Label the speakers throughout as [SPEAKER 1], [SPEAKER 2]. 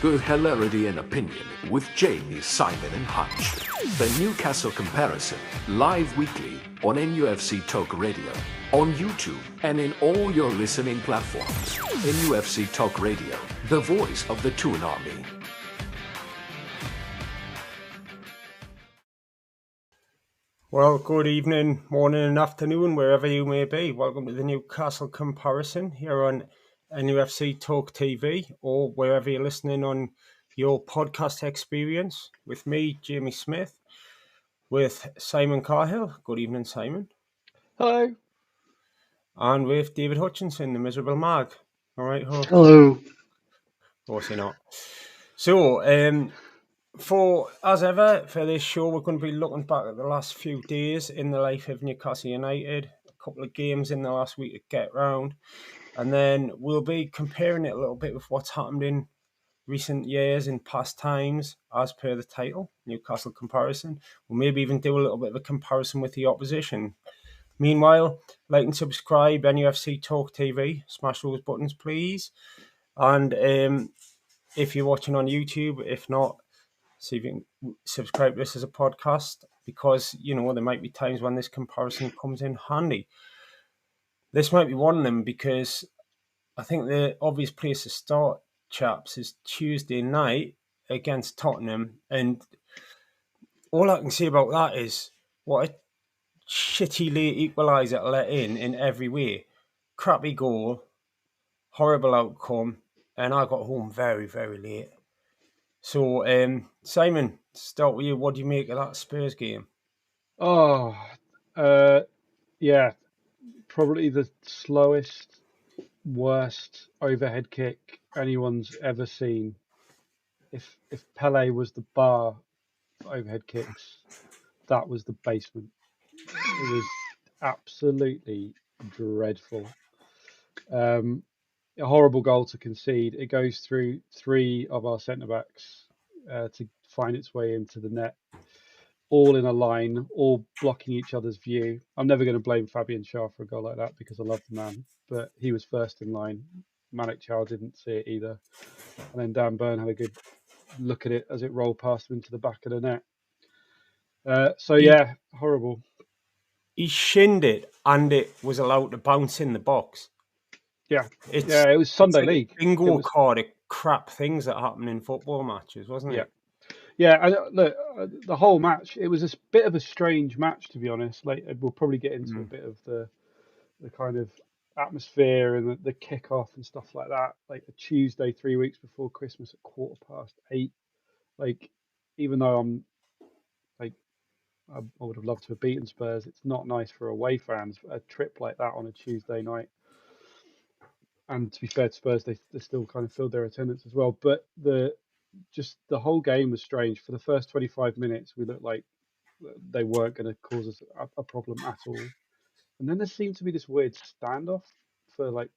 [SPEAKER 1] Good hilarity and opinion with Jamie, Simon and Hutch. The Newcastle Comparison, live weekly on NUFC Talk Radio, on YouTube and in all your listening platforms. NUFC Talk Radio, the voice of the Toon Army.
[SPEAKER 2] Well, good evening, morning and afternoon, wherever you may be. Welcome to the Newcastle Comparison here on NUFC Talk TV or wherever you're listening on your podcast experience. With me, Jamie Smith, with Simon Carhill. Good evening, Simon.
[SPEAKER 3] Hello.
[SPEAKER 2] And with David Hutchinson, the miserable mag. All right, Hutch?
[SPEAKER 4] Hello.
[SPEAKER 2] Of course you're not. So, as ever, for this show, we're going to be looking back at the last few days in the life of Newcastle United, a couple of games in the last week to get round, and then we'll be comparing it a little bit with what's happened in recent years, in past times, as per the title, Newcastle Comparison. We'll maybe even do a little bit of a comparison with the opposition. Meanwhile, like and subscribe, NUFC Talk TV. Smash those buttons, please. And if you're watching on YouTube, if not, see if you can subscribe to this as a podcast, because, you know, there might be times when this comparison comes in handy. This might be one of them, because I think the obvious place to start, chaps, is Tuesday night against Tottenham. And all I can say about that is what a shitty late equaliser let in every way. Crappy goal, horrible outcome, and I got home very, very late. So, Simon, start with you. What do you make of that Spurs game?
[SPEAKER 3] Yeah, probably the slowest, worst overhead kick anyone's ever seen. If Pele was the bar for overhead kicks, that was the basement. It was absolutely dreadful. A horrible goal to concede. It goes through three of our centre-backs to find its way into the net, all in a line, all blocking each other's view. I'm never going to blame Fabian Schär for a goal like that, because I love the man, but he was first in line. Malik Chow didn't see it either. And then Dan Burn had a good look at it as it rolled past him into the back of the net. Yeah, horrible.
[SPEAKER 2] He shinned it, and it was allowed to bounce in the box.
[SPEAKER 3] Yeah, it was Sunday League.
[SPEAKER 2] Bingo card of crap things that happen in football matches, wasn't it?
[SPEAKER 3] Yeah. Look, the whole match, it was a bit of a strange match, to be honest. Like, we'll probably get into a bit of the kind of atmosphere and the kickoff and stuff like that. Like a Tuesday, 3 weeks before Christmas at 8:15. Like, even though I would have loved to have beaten Spurs, it's not nice for away fans. A trip like that on a Tuesday night. And to be fair to Spurs, they still kind of filled their attendance as well. But the whole game was strange. For the first 25 minutes, we looked like they weren't going to cause us a problem at all. And then there seemed to be this weird standoff for like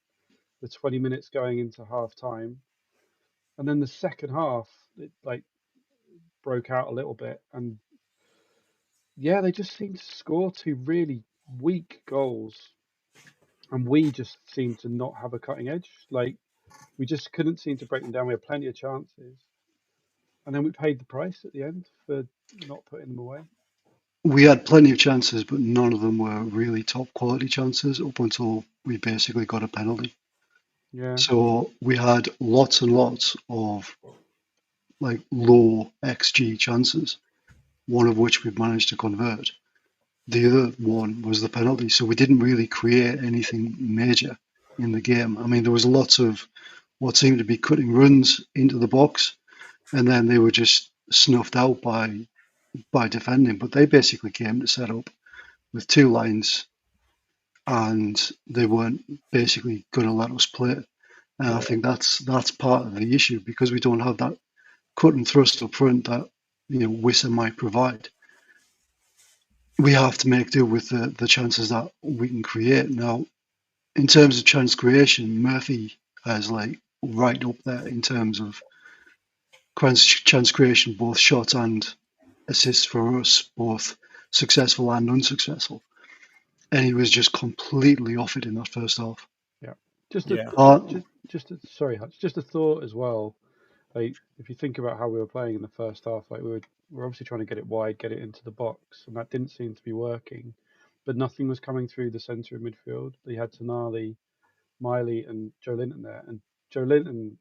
[SPEAKER 3] the 20 minutes going into half time. And then the second half, it like broke out a little bit. And yeah, they just seemed to score two really weak goals. And we just seemed to not have a cutting edge. Like, we just couldn't seem to break them down. We had plenty of chances. And then we paid the price at the end for not putting them away.
[SPEAKER 4] We had plenty of chances, but none of them were really top quality chances up until we basically got a penalty.
[SPEAKER 3] Yeah.
[SPEAKER 4] So we had lots and lots of like low XG chances, one of which we've managed to convert. The other one was the penalty. So we didn't really create anything major in the game. I mean, there was lots of what seemed to be cutting runs into the box, and then they were just snuffed out by defending. But they basically came to set up with two lines, and they weren't basically going to let us play. And I think that's part of the issue, because we don't have that cut and thrust up front that, you know, Wissa might provide. We have to make do with the chances that we can create. Now, in terms of chance creation, Murphy is like right up there in terms of chance creation, both shots and assists for us, both successful and unsuccessful. And he was just completely off it in that first half.
[SPEAKER 3] Yeah. Sorry, Hutch, just a thought as well. if you think about how we were playing in the first half, like we were obviously trying to get it wide, get it into the box, and that didn't seem to be working. But nothing was coming through the centre of midfield. They had Tonali, Miley, and Joe Linton there, and Joe Linton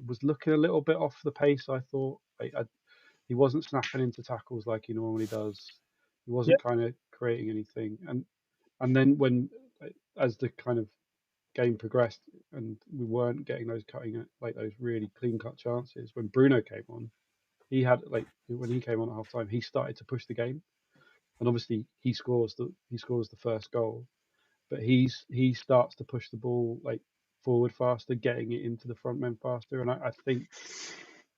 [SPEAKER 3] was looking a little bit off the pace. I thought he wasn't snapping into tackles like he normally does. He wasn't kind of creating anything, and then when as the kind of game progressed and we weren't getting those those really clean cut chances, when Bruno came on, when he came on at half time, he started to push the game, and obviously he scores the first goal, but he starts to push the ball like forward faster, getting it into the front men faster, and I think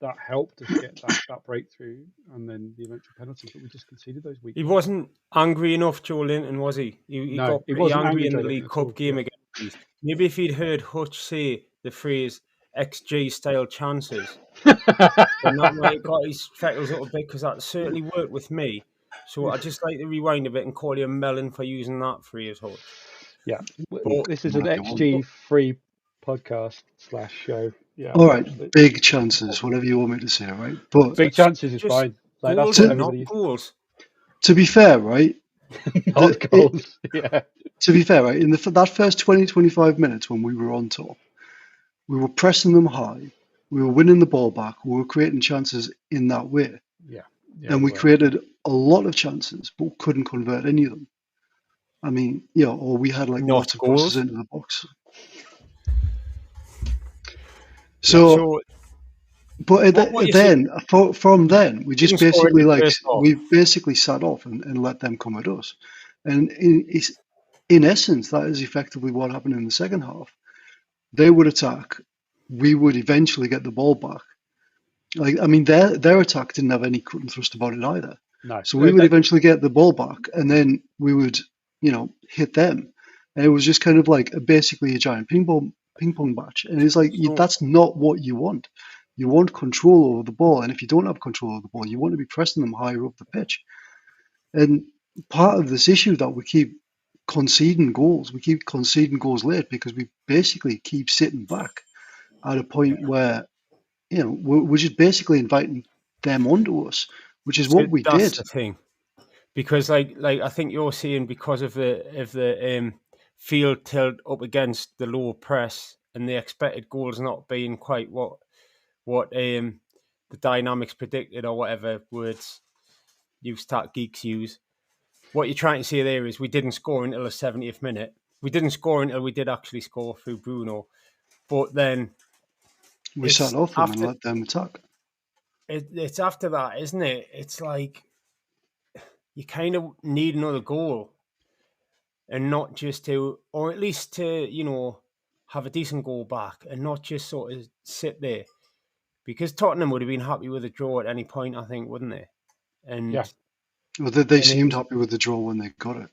[SPEAKER 3] that helped us get that breakthrough and then the eventual penalty. But we just conceded those weak.
[SPEAKER 2] He wasn't angry enough, Joe Linton, was he? He got pretty angry in the League Cup game against us. Maybe if he'd heard Hutch say the phrase XG style chances, then that might have got his freckles a little bit, because that certainly worked with me. So I'd just like to rewind a bit and call you a melon for using that phrase, Hutch.
[SPEAKER 3] Yeah, this is an XG free podcast / show. Yeah.
[SPEAKER 4] All right, big chances, whatever you want me to say, right? But
[SPEAKER 3] big chances is fine. Like,
[SPEAKER 2] goals,
[SPEAKER 3] that's
[SPEAKER 2] not goals.
[SPEAKER 4] To be fair, right?
[SPEAKER 3] Not goals. Yeah.
[SPEAKER 4] To be fair, right? In that first 20-25 minutes when we were on top, we were pressing them high. We were winning the ball back. We were creating chances in that way.
[SPEAKER 3] Yeah.
[SPEAKER 4] And we created a lot of chances, but couldn't convert any of them. I mean, or we had like lots of crosses into the box. So but then from then we just basically we sat off and let them come at us, and in essence that is effectively what happened in the second half. They would attack, we would eventually get the ball back. Like, I mean, their attack didn't have any cut and thrust about it either.
[SPEAKER 3] No.
[SPEAKER 4] So we would eventually get the ball back, and then we would hit them, and it was just kind of like basically a giant ping pong match. And it's like, that's not what you want. You want control over the ball, and if you don't have control over the ball, you want to be pressing them higher up the pitch. And part of this issue that we keep conceding goals late, because we basically keep sitting back at a point where we're just basically inviting them onto us, which is what we did.
[SPEAKER 2] That's the thing, because like I think you're saying, because of the field tilt up against the low press and the expected goals not being quite what the dynamics predicted, or whatever words you stat geeks use. What you're trying to say there is we didn't score until the 70th minute. We didn't score until we did actually score through Bruno. But then
[SPEAKER 4] we sat off them and let them attack.
[SPEAKER 2] It's after that, isn't it? It's like you kind of need another goal, and not just to, or at least to, have a decent goal back, and not just sort of sit there. Because Tottenham would have been happy with a draw at any point, I think, wouldn't they? And
[SPEAKER 3] yeah.
[SPEAKER 4] Well, they seemed happy with the draw when they got it.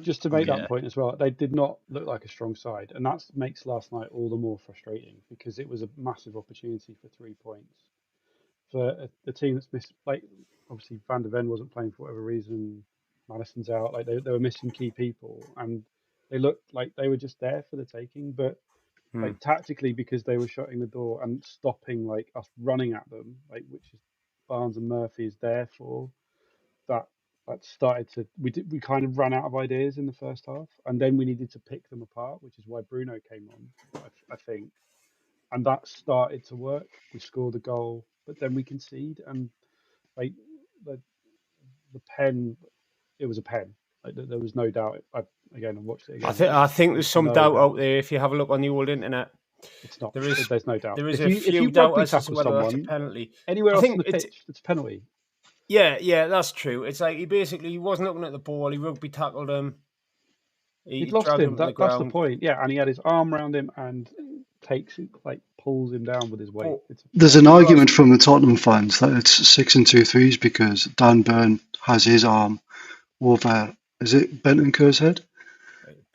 [SPEAKER 3] Just to make that point as well, they did not look like a strong side, and that makes last night all the more frustrating, because it was a massive opportunity for 3 points for a team that's missed. Like, obviously Van der Ven wasn't playing for whatever reason, Madison's out. Like, they were missing key people, and they looked like they were just there for the taking. But like tactically, because they were shutting the door and stopping like us running at them, like, which is Barnes and Murphy is there for. That started to we kind of ran out of ideas in the first half, and then we needed to pick them apart, which is why Bruno came on, I think, and that started to work. We scored a goal, but then we concede, and like the pen, it was a pen. Like, there was no doubt. I watched it again.
[SPEAKER 2] I think there's some doubt out there if you have a look on the old internet.
[SPEAKER 3] It's not. There's no doubt.
[SPEAKER 2] There is a few doubters as to whether that's a penalty.
[SPEAKER 3] Anywhere else on the pitch, it's a penalty.
[SPEAKER 2] Yeah, that's true. It's like he wasn't looking at the ball. He rugby tackled him.
[SPEAKER 3] He'd lost him. That's the point. Yeah, and he had his arm around him and pulls him down with his weight.
[SPEAKER 4] There's an argument from the Tottenham fans that it's 6 2/3 because Dan Burn has his arm over, is it Bentancur's head?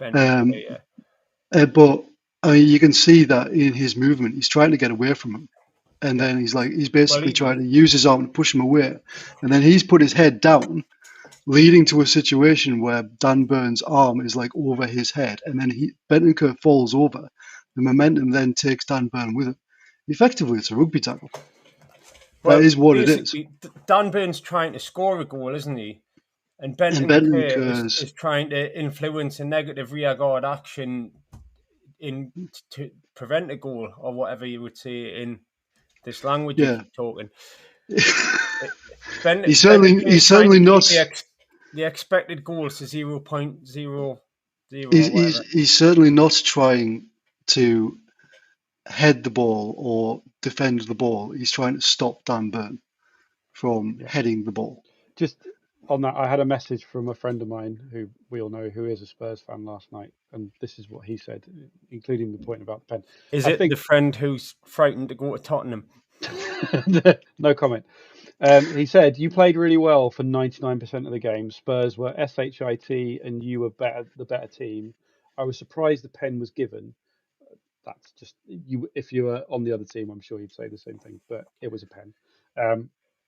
[SPEAKER 2] Yeah.
[SPEAKER 4] But you can see that in his movement, he's trying to get away from him. And then he's basically trying to use his arm to push him away. And then he's put his head down, leading to a situation where Dan Burn's arm is like over his head. And then Bentancur falls over. The momentum then takes Dan Burn with it. Effectively, it's a rugby tackle.
[SPEAKER 2] Well,
[SPEAKER 4] that is what it is.
[SPEAKER 2] basically, Dan Byrne's trying to score a goal, isn't he? And Benton
[SPEAKER 4] Benton
[SPEAKER 2] Kerr
[SPEAKER 4] Kerr's-
[SPEAKER 2] is trying to influence a negative rearguard action to prevent a goal, or whatever you would say in this language
[SPEAKER 4] Yeah.
[SPEAKER 2] you're talking.
[SPEAKER 4] He's certainly not.
[SPEAKER 2] The expected goals to 0.00.
[SPEAKER 4] He's certainly not trying to head the ball or defend the ball. He's trying to stop Dan Burn from heading the ball.
[SPEAKER 3] Just on that, I had a message from a friend of mine who we all know who is a Spurs fan last night, and this is what he said, including the point about the pen.
[SPEAKER 2] Is it the friend who's frightened to go to Tottenham?
[SPEAKER 3] No comment. He said, you played really well for 99% of the game. Spurs were SHIT and you were the better team. I was surprised the pen was given. That's just you. If you were on the other team, I'm sure you'd say the same thing, but it was a pen.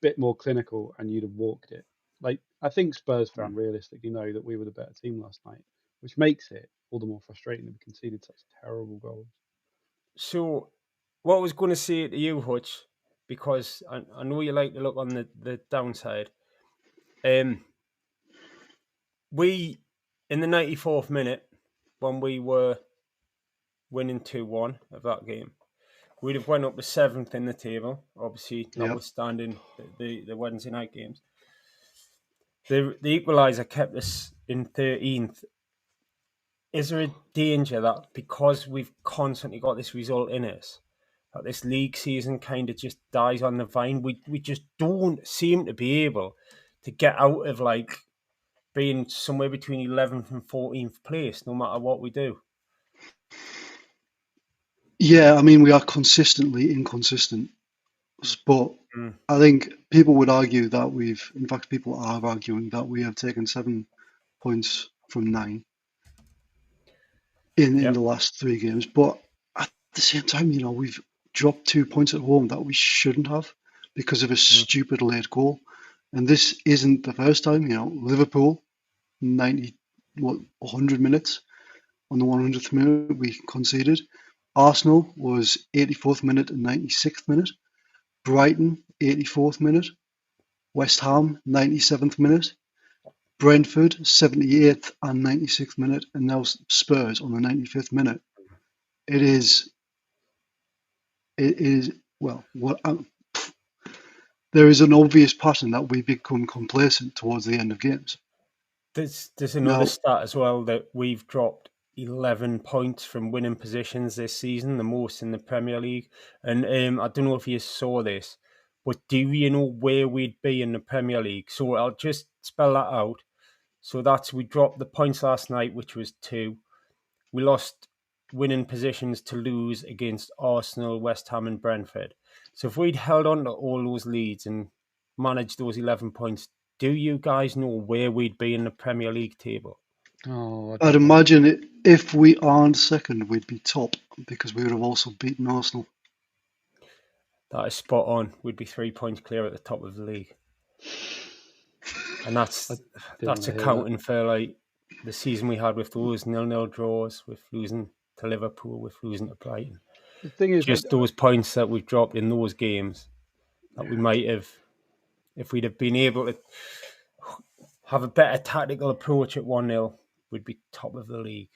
[SPEAKER 3] Bit more clinical and you'd have walked it. Like, I think Spurs fans realistically know that we were the better team last night, which makes it all the more frustrating that we conceded such terrible goals.
[SPEAKER 2] So, what I was going to say to you, Hutch, because I know you like to look on the downside. We, in the 94th minute, when we were winning 2-1 of that game, we'd have went up to 7th in the table, obviously, notwithstanding the Wednesday night games. The equaliser kept us in 13th. Is there a danger that because we've constantly got this result in us, that this league season kind of just dies on the vine? We just don't seem to be able to get out of like being somewhere between 11th and 14th place, no matter what we do.
[SPEAKER 4] Yeah, I mean, we are consistently inconsistent. But I think people would argue that people are arguing that we have taken 7 points from 9 in the last 3 games. But at the same time, we've dropped 2 points at home that we shouldn't have because of a stupid late goal. And this isn't the first time. Liverpool, 100 minutes. On the 100th minute, we conceded. Arsenal was 84th minute and 96th minute. Brighton, 84th minute. West Ham, 97th minute. Brentford, 78th and 96th minute. And now Spurs on the 95th minute. It is, there is an obvious pattern that we become complacent towards the end of games.
[SPEAKER 2] There's another stat as well that we've dropped 11 points from winning positions this season, the most in the Premier League. And I don't know if you saw this, but do you know where we'd be in the Premier League? So I'll just spell that out. So we dropped the points last night, which was 2. We lost winning positions to lose against Arsenal, West Ham and Brentford. So if we'd held on to all those leads and managed those 11 points, do you guys know where we'd be in the Premier League table?
[SPEAKER 4] I'd imagine if we aren't second, we'd be top because we would have also beaten Arsenal.
[SPEAKER 2] That is spot on. We'd be 3 points clear at the top of the league. And that's accounting for like the season we had with those 0-0 draws, with losing to Liverpool, with losing to Brighton.
[SPEAKER 3] The thing is,
[SPEAKER 2] just those points that we've dropped in those games that we might have, if we'd have been able to have a better tactical approach at 1-0, we'd be top of the league.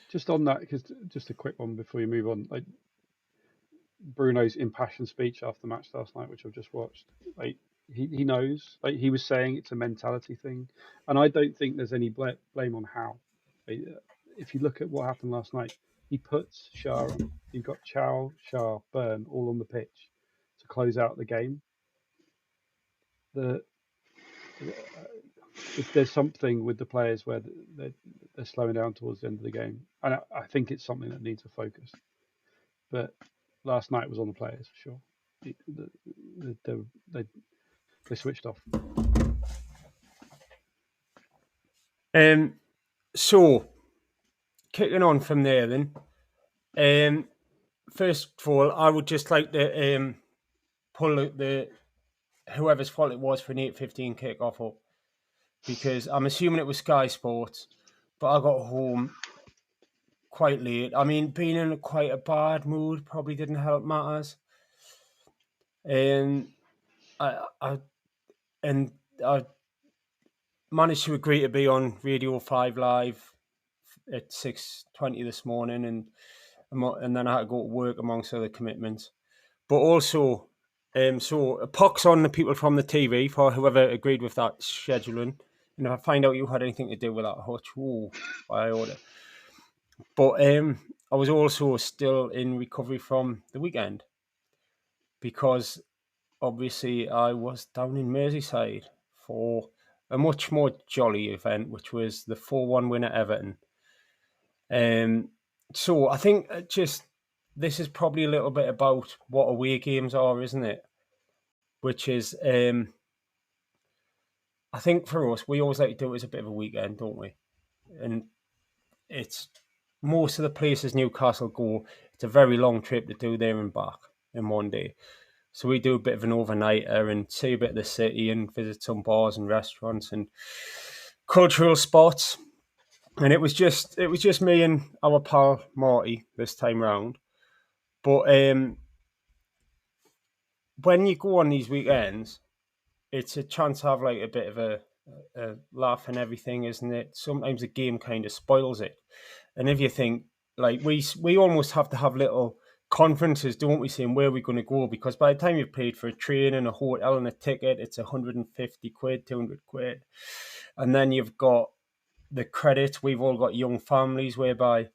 [SPEAKER 3] Just on that, because just a quick one before you move on, like Bruno's impassioned speech after the match last night, which I've just watched, like he knows, like he was saying, it's a mentality thing, and I don't think there's any blame on Howe. Like, if you look at what happened last night, he puts Shah on. You've got Chow, Shah, Burn all on the pitch to close out the game. If there's something with the players where they're slowing down towards the end of the game, and I think it's something that needs a focus. But last night was on the players for sure. They switched off.
[SPEAKER 2] So kicking on from there, then. First of all, I would just like to pull the whoever's fault it was for an 8:15 kick-off up, because I'm assuming it was Sky Sports, but I got home quite late. I mean, being in quite a bad mood probably didn't help matters. And I managed to agree to be on Radio 5 Live at 6:20 this morning, and then I had to go to work amongst other commitments. But also, so a pox on the people from the TV for whoever agreed with that scheduling. And if I find out you had anything to do with that, Hutch, I order. But I was also still in recovery from the weekend because obviously I was down in Merseyside for a much more jolly event, which was the 4-1 win at Everton. So I think this is probably a little bit about what away games are, isn't it? Which is, I think for us, we always like to do it as a bit of a weekend, don't we? And it's most of the places Newcastle go, it's a very long trip to do there and back in one day. So we do a bit of an overnighter and see a bit of the city and visit some bars and restaurants and cultural spots. And it was just me and our pal Marty this time round. But when you go on these weekends, it's a chance to have like a bit of a laugh and everything, isn't it? Sometimes the game kind of spoils it. And if you think, like, we almost have to have little conferences, don't we, saying where we're going to go, because by the time you've paid for a train and a hotel and a ticket, it's 150 quid, 200 quid. And then you've got the credits. We've all got young families whereby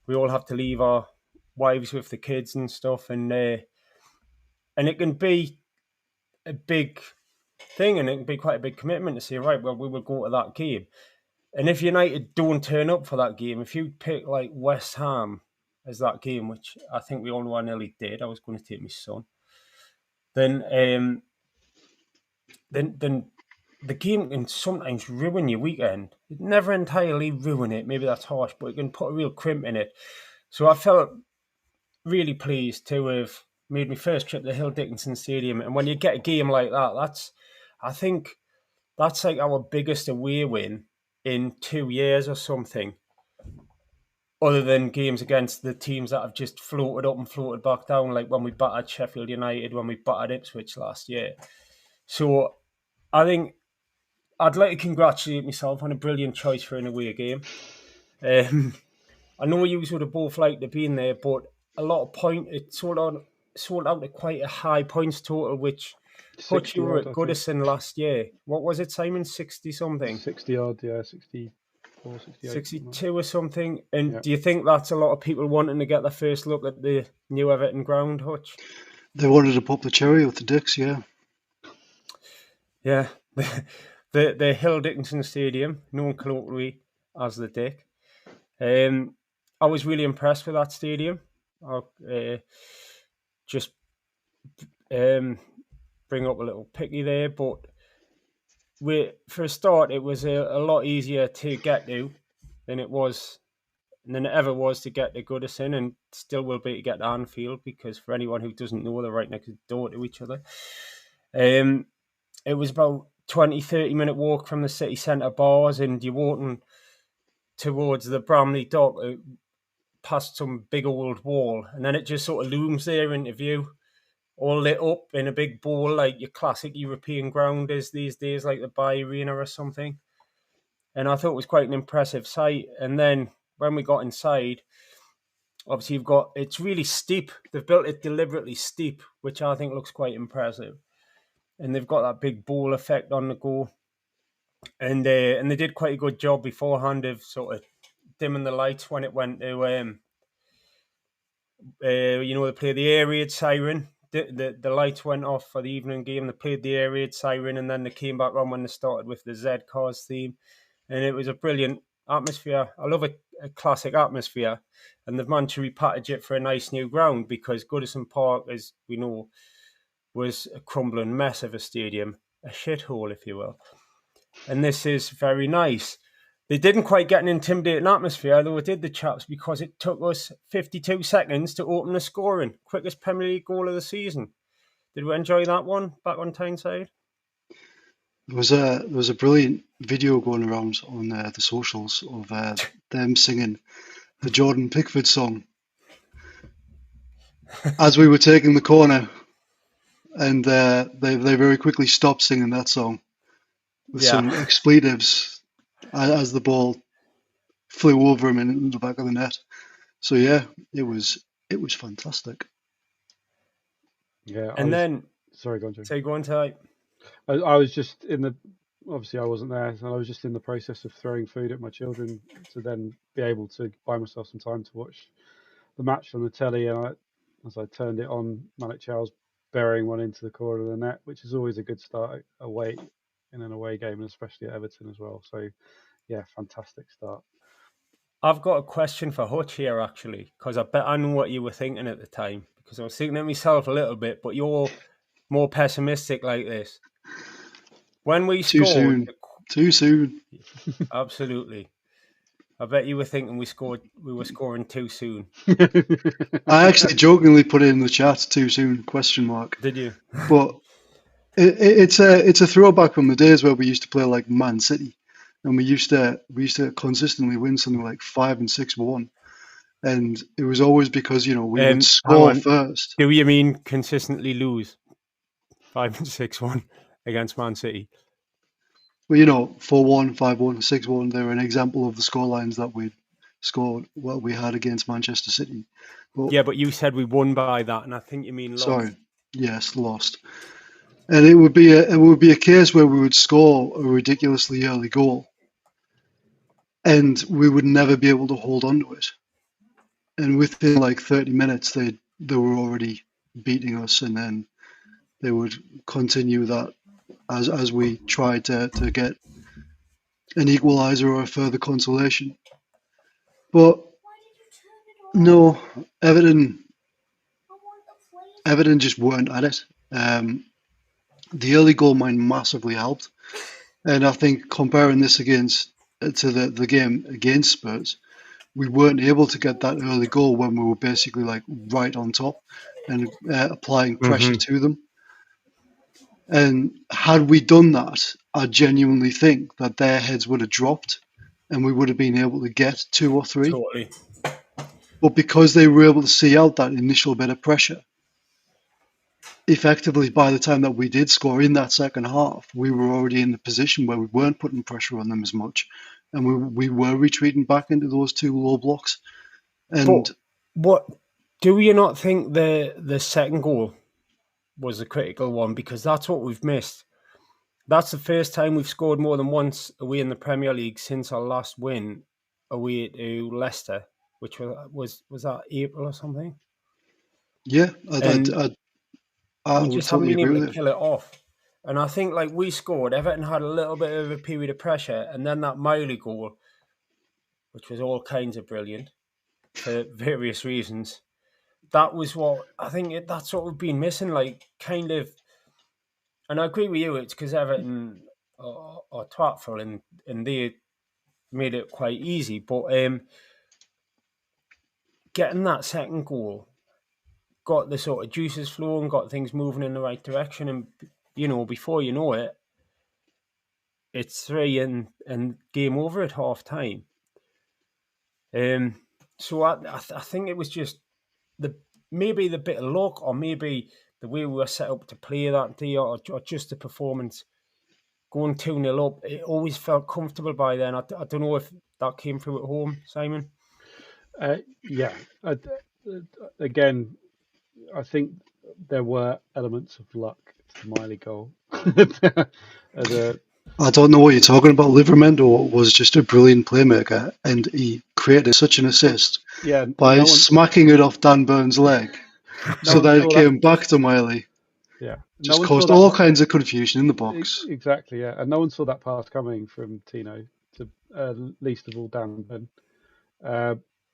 [SPEAKER 2] we all have to leave our wives with the kids and stuff, and it can be a big thing, and it can be quite a big commitment to say, right, well, we will go to that game. And if United don't turn up for that game, if you pick like West Ham as that game, which I think we all know I nearly did, I was going to take my son, then the game can sometimes ruin your weekend. It never entirely ruin it, maybe that's harsh, but it can put a real crimp in it. So I felt really pleased to have made my first trip to Hill Dickinson Stadium. And when you get a game like that, I think that's like our biggest away win in 2 years or something, other than games against the teams that have just floated up and floated back down, like when we battered Sheffield United, when we battered Ipswich last year. So I think I'd like to congratulate myself on a brilliant choice for an away game. I know you would have both liked to be in there, but a lot of it sold out at quite a high points total, which Hutch, you were at Goodison last year. What was it, Simon? 60 something?
[SPEAKER 3] 60 odd, yeah, 64, 68.
[SPEAKER 2] 62 or something. And
[SPEAKER 3] yeah.
[SPEAKER 2] Do you think that's a lot of people wanting to get their first look at the new Everton ground, Hutch?
[SPEAKER 4] They wanted to pop the cherry with the Dicks, yeah.
[SPEAKER 2] Yeah. the Hill Dickinson Stadium, known colloquially as the Dick. I was really impressed with that stadium. I'll just bring up a little picky there, but for a start, it was a lot easier to get to than it ever was to get to Goodison, and still will be to get to Anfield, because for anyone who doesn't know, they're right next door to each other. It was about 20-30 minute walk from the city centre bars, and you're walking towards the Bramley Dock past some big old wall, and then it just sort of looms there into view, all lit up in a big bowl, like your classic European ground is these days, like the Bay Arena or something. And I thought it was quite an impressive sight. And then when we got inside, obviously it's really steep. They've built it deliberately steep, which I think looks quite impressive. And they've got that big bowl effect on the go. And they did quite a good job beforehand of sort of dimming the lights when it went to, they played the air raid siren. The lights went off for the evening game. They played the air raid siren, and then they came back on when they started with the Z Cars theme. And it was a brilliant atmosphere. I love a classic atmosphere. And they've managed to repackage it for a nice new ground, because Goodison Park, as we know, was a crumbling mess of a stadium, a shithole, if you will. And this is very nice. They didn't quite get an intimidating atmosphere, though it did, the chaps, because it took us 52 seconds to open the scoring. Quickest Premier League goal of the season. Did we enjoy that one back on Tyneside?
[SPEAKER 4] There was a brilliant video going around on the socials of them singing the Jordan Pickford song as we were taking the corner, and they very quickly stopped singing that song with some
[SPEAKER 2] Yeah.
[SPEAKER 4] expletives as the ball flew over him in the back of the net. So yeah, it was fantastic.
[SPEAKER 3] Yeah,
[SPEAKER 2] And then,
[SPEAKER 3] sorry, go on, Joe.
[SPEAKER 2] so go on to
[SPEAKER 3] I was just obviously I wasn't there, so I was just in the process of throwing food at my children to then be able to buy myself some time to watch the match on the telly. And as I turned it on, Malik Chow's burying one into the corner of the net, which is always a good start away in an away game, and especially at Everton as well. So yeah, fantastic start.
[SPEAKER 2] I've got a question for Hutch here, actually, because I bet I know what you were thinking at the time, because I was thinking of myself a little bit, but you're more pessimistic like this. When we
[SPEAKER 4] Too
[SPEAKER 2] scored...
[SPEAKER 4] Too soon.
[SPEAKER 2] Absolutely. I bet you were thinking we were scoring too soon.
[SPEAKER 4] I actually jokingly put it in the chat, too soon, question mark.
[SPEAKER 2] Did you?
[SPEAKER 4] But it's a throwback from the days where we used to play like Man City, and we used to consistently win something like 5 and 6-1, and it was always because we would score first.
[SPEAKER 2] Do you mean consistently lose 5 and 6-1 against Man City?
[SPEAKER 4] Well, 4-1, 5-1, 6-1. They were an example of the scorelines that we scored what we had against Manchester City.
[SPEAKER 2] But you said we won by that, and I think you mean lost.
[SPEAKER 4] Sorry, yes, lost. And it would be a case where we would score a ridiculously early goal, and we would never be able to hold on to it. And within like 30 minutes, they were already beating us, and then they would continue that as we tried to get an equaliser or a further consolation. But no, Everton just weren't at it. The early goal mine massively helped, and I think comparing this to the game against Spurs, we weren't able to get that early goal when we were basically like right on top and applying pressure to them. And had we done that, I genuinely think that their heads would have dropped and we would have been able to get 2 or 3.
[SPEAKER 2] Totally.
[SPEAKER 4] But because they were able to see out that initial bit of pressure, effectively by the time that we did score in that second half, we were already in the position where we weren't putting pressure on them as much, and we were retreating back into those 2 low blocks. And
[SPEAKER 2] what do you not think the second goal was a critical one, because that's what we've missed? That's the first time we've scored more than once away in the Premier League since our last win away to Leicester, which was that April or something?
[SPEAKER 4] Yeah, I
[SPEAKER 2] we
[SPEAKER 4] would
[SPEAKER 2] just
[SPEAKER 4] totally
[SPEAKER 2] haven't been
[SPEAKER 4] agree
[SPEAKER 2] able
[SPEAKER 4] with
[SPEAKER 2] to
[SPEAKER 4] it.
[SPEAKER 2] kill it off. And I think like we scored, Everton had a little bit of a period of pressure, and then that Miley goal, which was all kinds of brilliant for various reasons. That was what I think. That's what we've been missing, like kind of. And I agree with you. It's because Everton are twatful, and they made it quite easy. But getting that second goal got the sort of juices flowing, got things moving in the right direction, and before you know it, it's 3 and game over at half time. So I think it was just maybe the bit of luck, or maybe the way we were set up to play that day, or just the performance going 2-0 up. It always felt comfortable by then. I don't know if that came through at home, Simon.
[SPEAKER 3] Yeah. Again, I think there were elements of luck to the Miley goal.
[SPEAKER 4] I don't know what you're talking about. Livermore was just a brilliant playmaker, and he created such an assist by smacking it off Dan Burns' leg, so that it came back to Miley.
[SPEAKER 3] Yeah,
[SPEAKER 4] just caused all kinds of confusion in the box.
[SPEAKER 3] Exactly, yeah, and no one saw that pass coming from Tino, to least of all Dan Burn.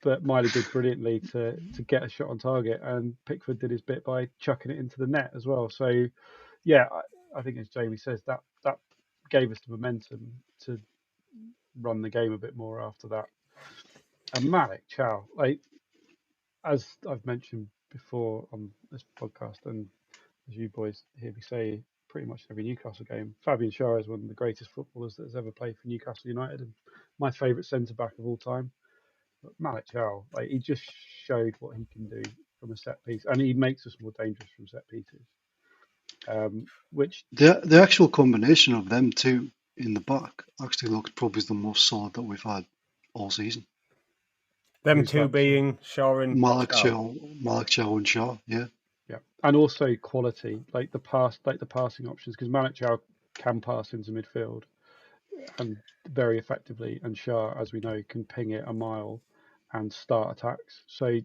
[SPEAKER 3] But Miley did brilliantly to get a shot on target, and Pickford did his bit by chucking it into the net as well. So, yeah, I think as Jamie says, that gave us the momentum to run the game a bit more after that. And Malik Chow, like as I've mentioned before on this podcast, and as you boys hear me say pretty much every Newcastle game, Fabian Schär is one of the greatest footballers that has ever played for Newcastle United, and my favourite centre back of all time. But Malik Chow, like he just showed what he can do from a set piece, and he makes us more dangerous from set pieces. Which
[SPEAKER 4] the actual combination of them two in the back actually looks probably the most solid that we've had all season.
[SPEAKER 2] Them
[SPEAKER 3] Who's
[SPEAKER 2] two
[SPEAKER 3] that?
[SPEAKER 2] being Shaw and
[SPEAKER 4] Malik
[SPEAKER 2] Chow.
[SPEAKER 4] Chow and Shaw, yeah.
[SPEAKER 3] yeah, and also quality, like the passing options, because Malik Chow can pass into midfield and very effectively, and Shah, as we know, can ping it a mile and start attacks. So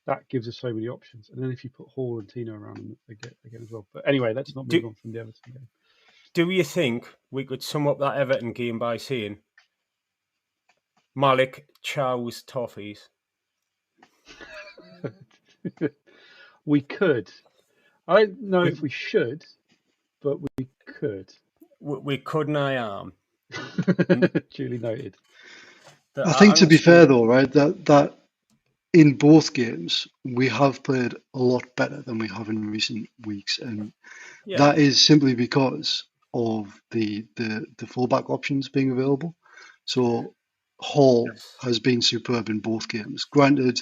[SPEAKER 3] that gives us so many options. And then if you put Hall and Tino around them again as well. But anyway, let's not move on from the Everton game.
[SPEAKER 2] Do you think we could sum up that Everton game by saying Malik Chow's toffees?
[SPEAKER 3] We could. I don't know if we should, but we could.
[SPEAKER 2] We could, and I am.
[SPEAKER 3] Duly noted.
[SPEAKER 4] I think, to be fair, though, right, that in both games we have played a lot better than we have in recent weeks, and that is simply because of the fullback options being available. So Hall has been superb in both games. Granted,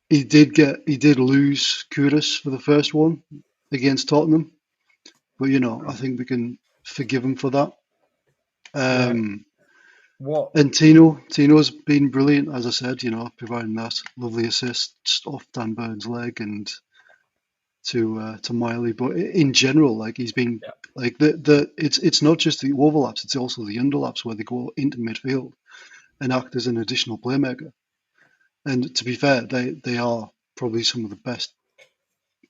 [SPEAKER 4] he did lose Kudus for the first one against Tottenham, but I think we can forgive him for that. And Tino's been brilliant, as I said, providing that lovely assist off Dan Burns' leg and to Miley. But in general, like he's been like it's not just the overlaps, it's also the underlaps where they go into midfield and act as an additional playmaker. And to be fair, they are probably some of the best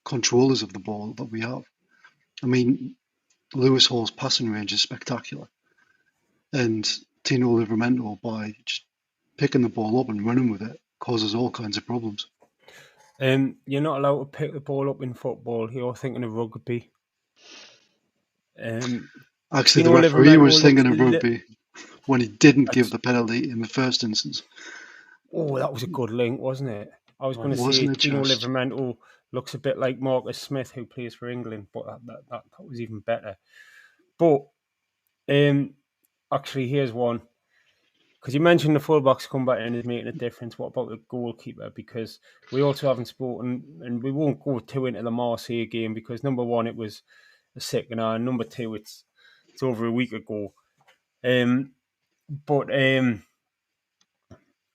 [SPEAKER 4] controllers of the ball that we have. I mean, Lewis Hall's passing range is spectacular. And Tino Livramento, by just picking the ball up and running with it, causes all kinds of problems.
[SPEAKER 2] You're not allowed to pick the ball up in football. You're thinking of rugby.
[SPEAKER 4] Actually, the referee was thinking of rugby when he didn't give the penalty in the first instance.
[SPEAKER 2] Oh, that was a good link, wasn't it? I was going to say Tino Livramento looks a bit like Marcus Smith, who plays for England, but that was even better. But actually, here's one. Because you mentioned the fullbacks come back in is making a difference. What about the goalkeeper? Because we also haven't spoken, and we won't go too into the Marseille game because number one, it was a second, and number two, it's over a week ago. But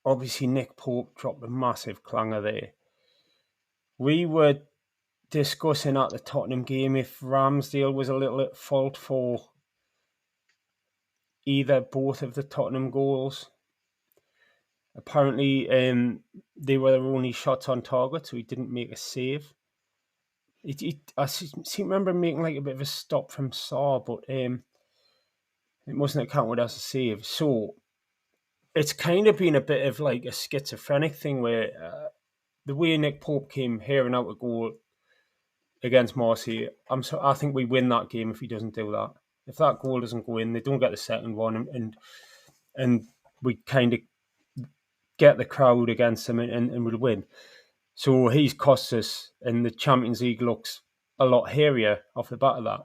[SPEAKER 2] obviously Nick Pope dropped a massive clanger there. We were discussing at the Tottenham game if Ramsdale was a little at fault for both of the Tottenham goals. Apparently, they were their only shots on target, so he didn't make a save. I seem to remember making like a bit of a stop from Sarr, but it mustn't have counted as a save. So it's kind of been a bit of like a schizophrenic thing where the way Nick Pope came hearing out a goal against Marseille, I think we win that game if he doesn't do that. If that goal doesn't go in, they don't get the second one, and we kind of get the crowd against him and we'll win. So he's cost us, and the Champions League looks a lot hairier off the back of that.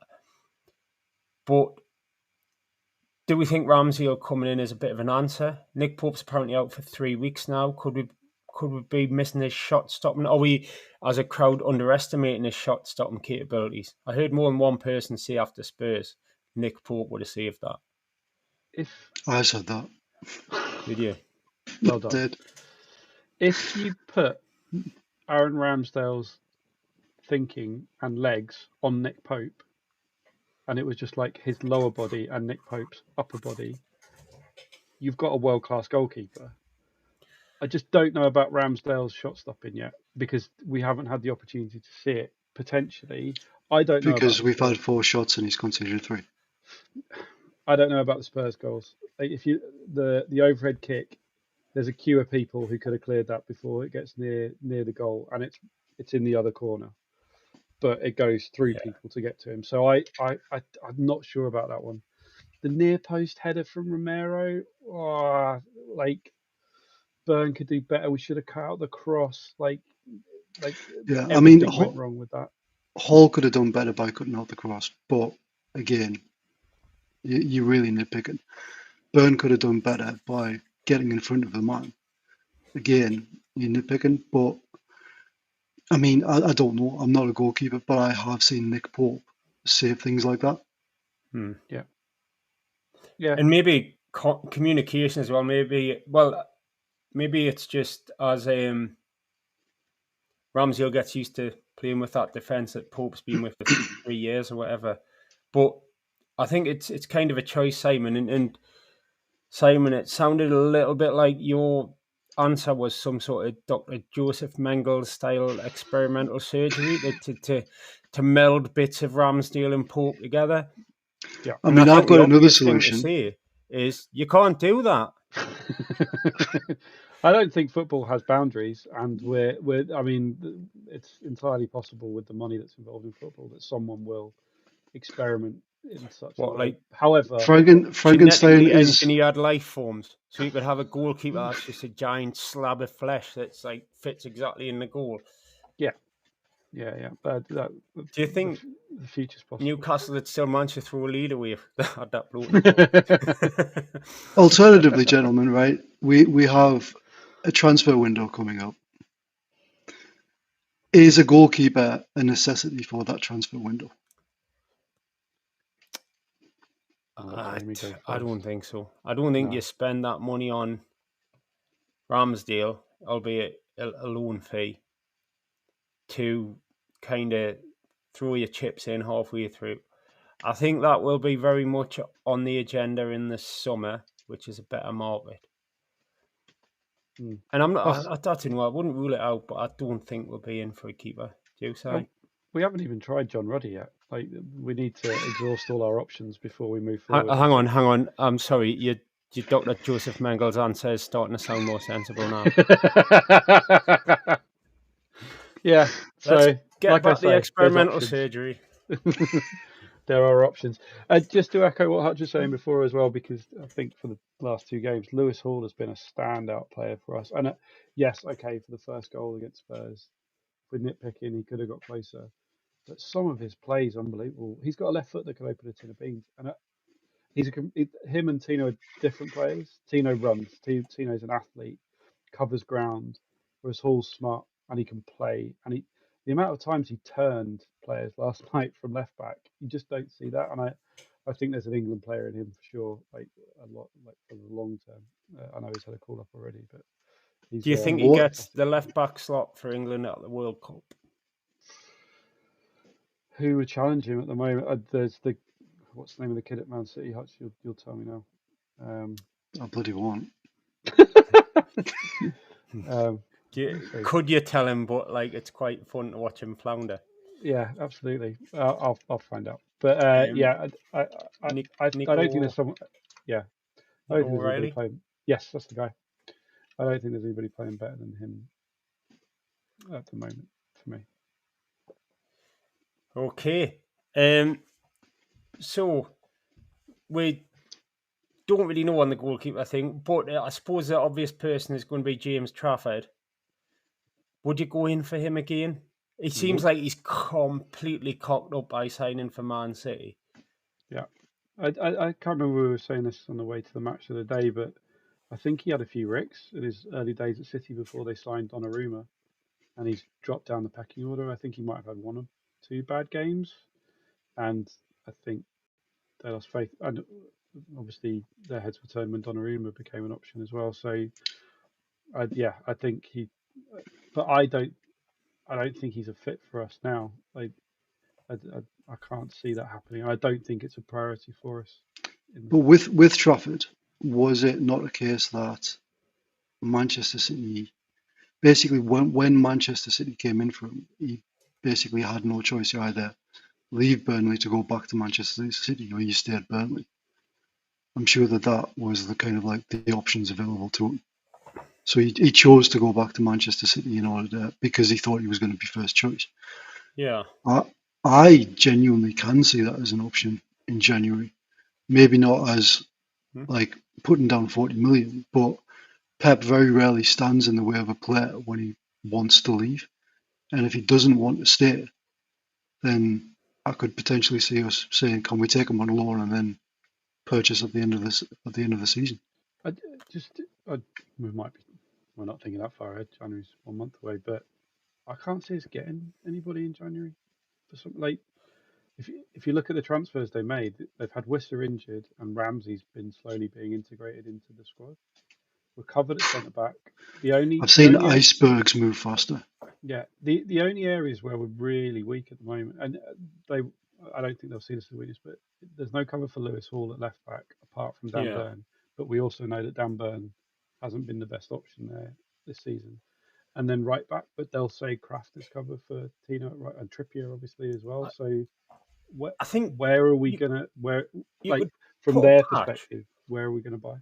[SPEAKER 2] But do we think Ramsdale coming in is a bit of an answer? Nick Pope's apparently out for 3 weeks now. Could we be missing his shot stopping? Are we, as a crowd, underestimating his shot stopping capabilities? I heard more than one person say after Spurs, Nick Pope would have saved that.
[SPEAKER 4] I said that.
[SPEAKER 2] Did you?
[SPEAKER 3] Well done.
[SPEAKER 4] Did.
[SPEAKER 3] If you put Aaron Ramsdale's thinking and legs on Nick Pope, and it was just like his lower body and Nick Pope's upper body, you've got a world-class goalkeeper. I just don't know about Ramsdale's shot stopping yet because we haven't had the opportunity to see it. Potentially, I don't know
[SPEAKER 4] because we've had 4 shots and he's conceded 3.
[SPEAKER 3] I don't know about the Spurs goals. Like if the overhead kick, there's a queue of people who could have cleared that before it gets near the goal, and it's in the other corner, but it goes through people to get to him. So I'm not sure about that one. The near post header from Romero, like Byrne could do better. We should have cut out the cross. Like
[SPEAKER 4] yeah, I mean,
[SPEAKER 3] went wrong with that.
[SPEAKER 4] Hall could have done better by cutting out the cross, but again, you really nitpicking. Byrne could have done better by getting in front of the man. again, you're nitpicking, but I mean, I don't know. I'm not a goalkeeper, but I have seen Nick Pope say things like that.
[SPEAKER 3] Yeah. Yeah.
[SPEAKER 2] And maybe communication as well. Maybe it's just as Ramsdale gets used to playing with that defence that Pope's been with for 3 years or whatever. But I think it's kind of a choice, Simon. And Simon, it sounded a little bit like your answer was some sort of Dr. Joseph Mengele style experimental surgery to meld bits of Ramsdale and Pope together.
[SPEAKER 3] Yeah.
[SPEAKER 4] I mean, I've got another
[SPEAKER 2] thing to
[SPEAKER 4] solution.
[SPEAKER 2] say is you can't do that.
[SPEAKER 3] I don't think football has boundaries, and I mean, it's entirely possible with the money that's involved in football that someone will experiment in such a way. However,
[SPEAKER 4] Frankenstein is
[SPEAKER 2] engineered life forms, so you could have a goalkeeper that's just a giant slab of flesh that's like fits exactly in the goal.
[SPEAKER 3] Yeah.
[SPEAKER 2] Do you think
[SPEAKER 3] the future's possible?
[SPEAKER 2] Newcastle would still manage to throw a lead away if they had that bloke?
[SPEAKER 4] Alternatively, gentlemen, right? We have a transfer window coming up. Is a goalkeeper a necessity for that transfer window?
[SPEAKER 2] I don't think so. I don't think you spend that money on Ramsdale, albeit a loan fee, to kind of throw your chips in halfway through. I think that will be very much on the agenda in the summer, which is a better market. And I'm not. I don't know. I wouldn't rule it out, but I don't think we'll be in for a keeper. Do you say?
[SPEAKER 3] Well, we haven't even tried John Ruddy yet. Like, we need to exhaust all our options before we move forward.
[SPEAKER 2] Hang on. I'm sorry. Your Dr. Joseph Mengele's answer is starting to sound more sensible now.
[SPEAKER 3] Yeah.
[SPEAKER 2] Let's get back the experimental surgery.
[SPEAKER 3] There are options. Just to echo what Hutch was saying before as well, because I think for the last 2 games, Lewis Hall has been a standout player for us. And yes, okay, for the first goal against Spurs, with nitpicking, he could have got closer. But some of his plays, unbelievable. He's got a left foot that can open a tin of beans. And him and Tino are different players. Tino runs. Tino's an athlete, covers ground, whereas Hall's smart and he can play. And the amount of times he turned players last night from left back, you just don't see that. And I think there's an England player in him for sure, like a lot, like for the long term. I know he's had a call up already, but
[SPEAKER 2] do you think he gets the left back slot for England at the World Cup?
[SPEAKER 3] Who would challenge him at the moment? There's what's the name of the kid at Man City? Hutch, you'll tell me now.
[SPEAKER 4] I bloody won't.
[SPEAKER 2] Could you tell him? But like, it's quite fun to watch him flounder.
[SPEAKER 3] Yeah, absolutely. I'll find out. But I don't think there's someone. Yeah, I don't think there's anybody playing. Yes, that's the guy. I don't think there's anybody playing better than him at the moment for me.
[SPEAKER 2] Okay. So we don't really know on the goalkeeper thing, but I suppose the obvious person is going to be James Trafford. Would you go in for him again? He seems like he's completely cocked up by signing for Man City.
[SPEAKER 3] Yeah. I can't remember we were saying this on the way to the match of the day, but I think he had a few ricks in his early days at City before they signed Donnarumma, and he's dropped down the pecking order. I think he might have had 1 or 2 bad games, and I think they lost faith. And obviously, their heads were turned when Donnarumma became an option as well. So, I think he. But I don't think he's a fit for us now. I can't see that happening. I don't think it's a priority for us.
[SPEAKER 4] But with Trafford, was it not a case that Manchester City, basically when Manchester City came in for him, he basically had no choice. You either leave Burnley to go back to Manchester City or you stay at Burnley. I'm sure that was the kind of like the options available to him. So he chose to go back to Manchester City in order to, because he thought he was going to be first choice.
[SPEAKER 2] Yeah.
[SPEAKER 4] I genuinely can see that as an option in January. Maybe not as like putting down 40 million, but Pep very rarely stands in the way of a player when he wants to leave. And if he doesn't want to stay, then I could potentially see us saying, "Can we take him on loan and then purchase at the end of the season?"
[SPEAKER 3] We might be we're not thinking that far ahead. January's 1 month away, but I can't see us getting anybody in January for something like. If you look at the transfers they made, they've had Wisser injured and Ramsey's been slowly being integrated into the squad. We're covered at centre back.
[SPEAKER 4] I've seen icebergs move faster.
[SPEAKER 3] Yeah, the only areas where we're really weak at the moment, and I don't think they'll see this as a weakness, but there's no cover for Lewis Hall at left back apart from Dan Burn. But we also know that Dan Burn hasn't been the best option there this season. And then right back, but they'll say Kraft is cover for Tino right, and Trippier obviously as well. So I think where are we gonna from their perspective, where are we gonna buy?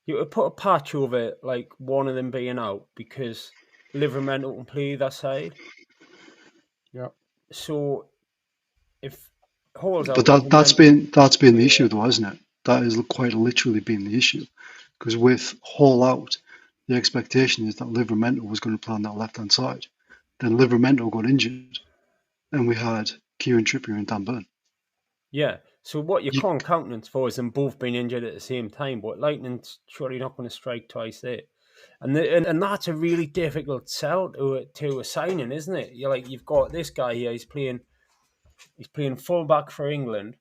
[SPEAKER 2] You would put a patch over like one of them being out because Livermore can play that side.
[SPEAKER 3] Yeah.
[SPEAKER 2] So if Hall's out,
[SPEAKER 4] but that's been the issue though, hasn't it? That has quite literally been the issue, because with Hall out, the expectation is that Livermore was going to play on that left hand side. Then Livermore got injured, and we had Kieran Trippier and Dan Burn.
[SPEAKER 2] Yeah. So what you can't countenance for is them both being injured at the same time, but Lightning's surely not going to strike twice there. And that's a really difficult sell to a signing, isn't it? You've got this guy here, he's playing fullback for England,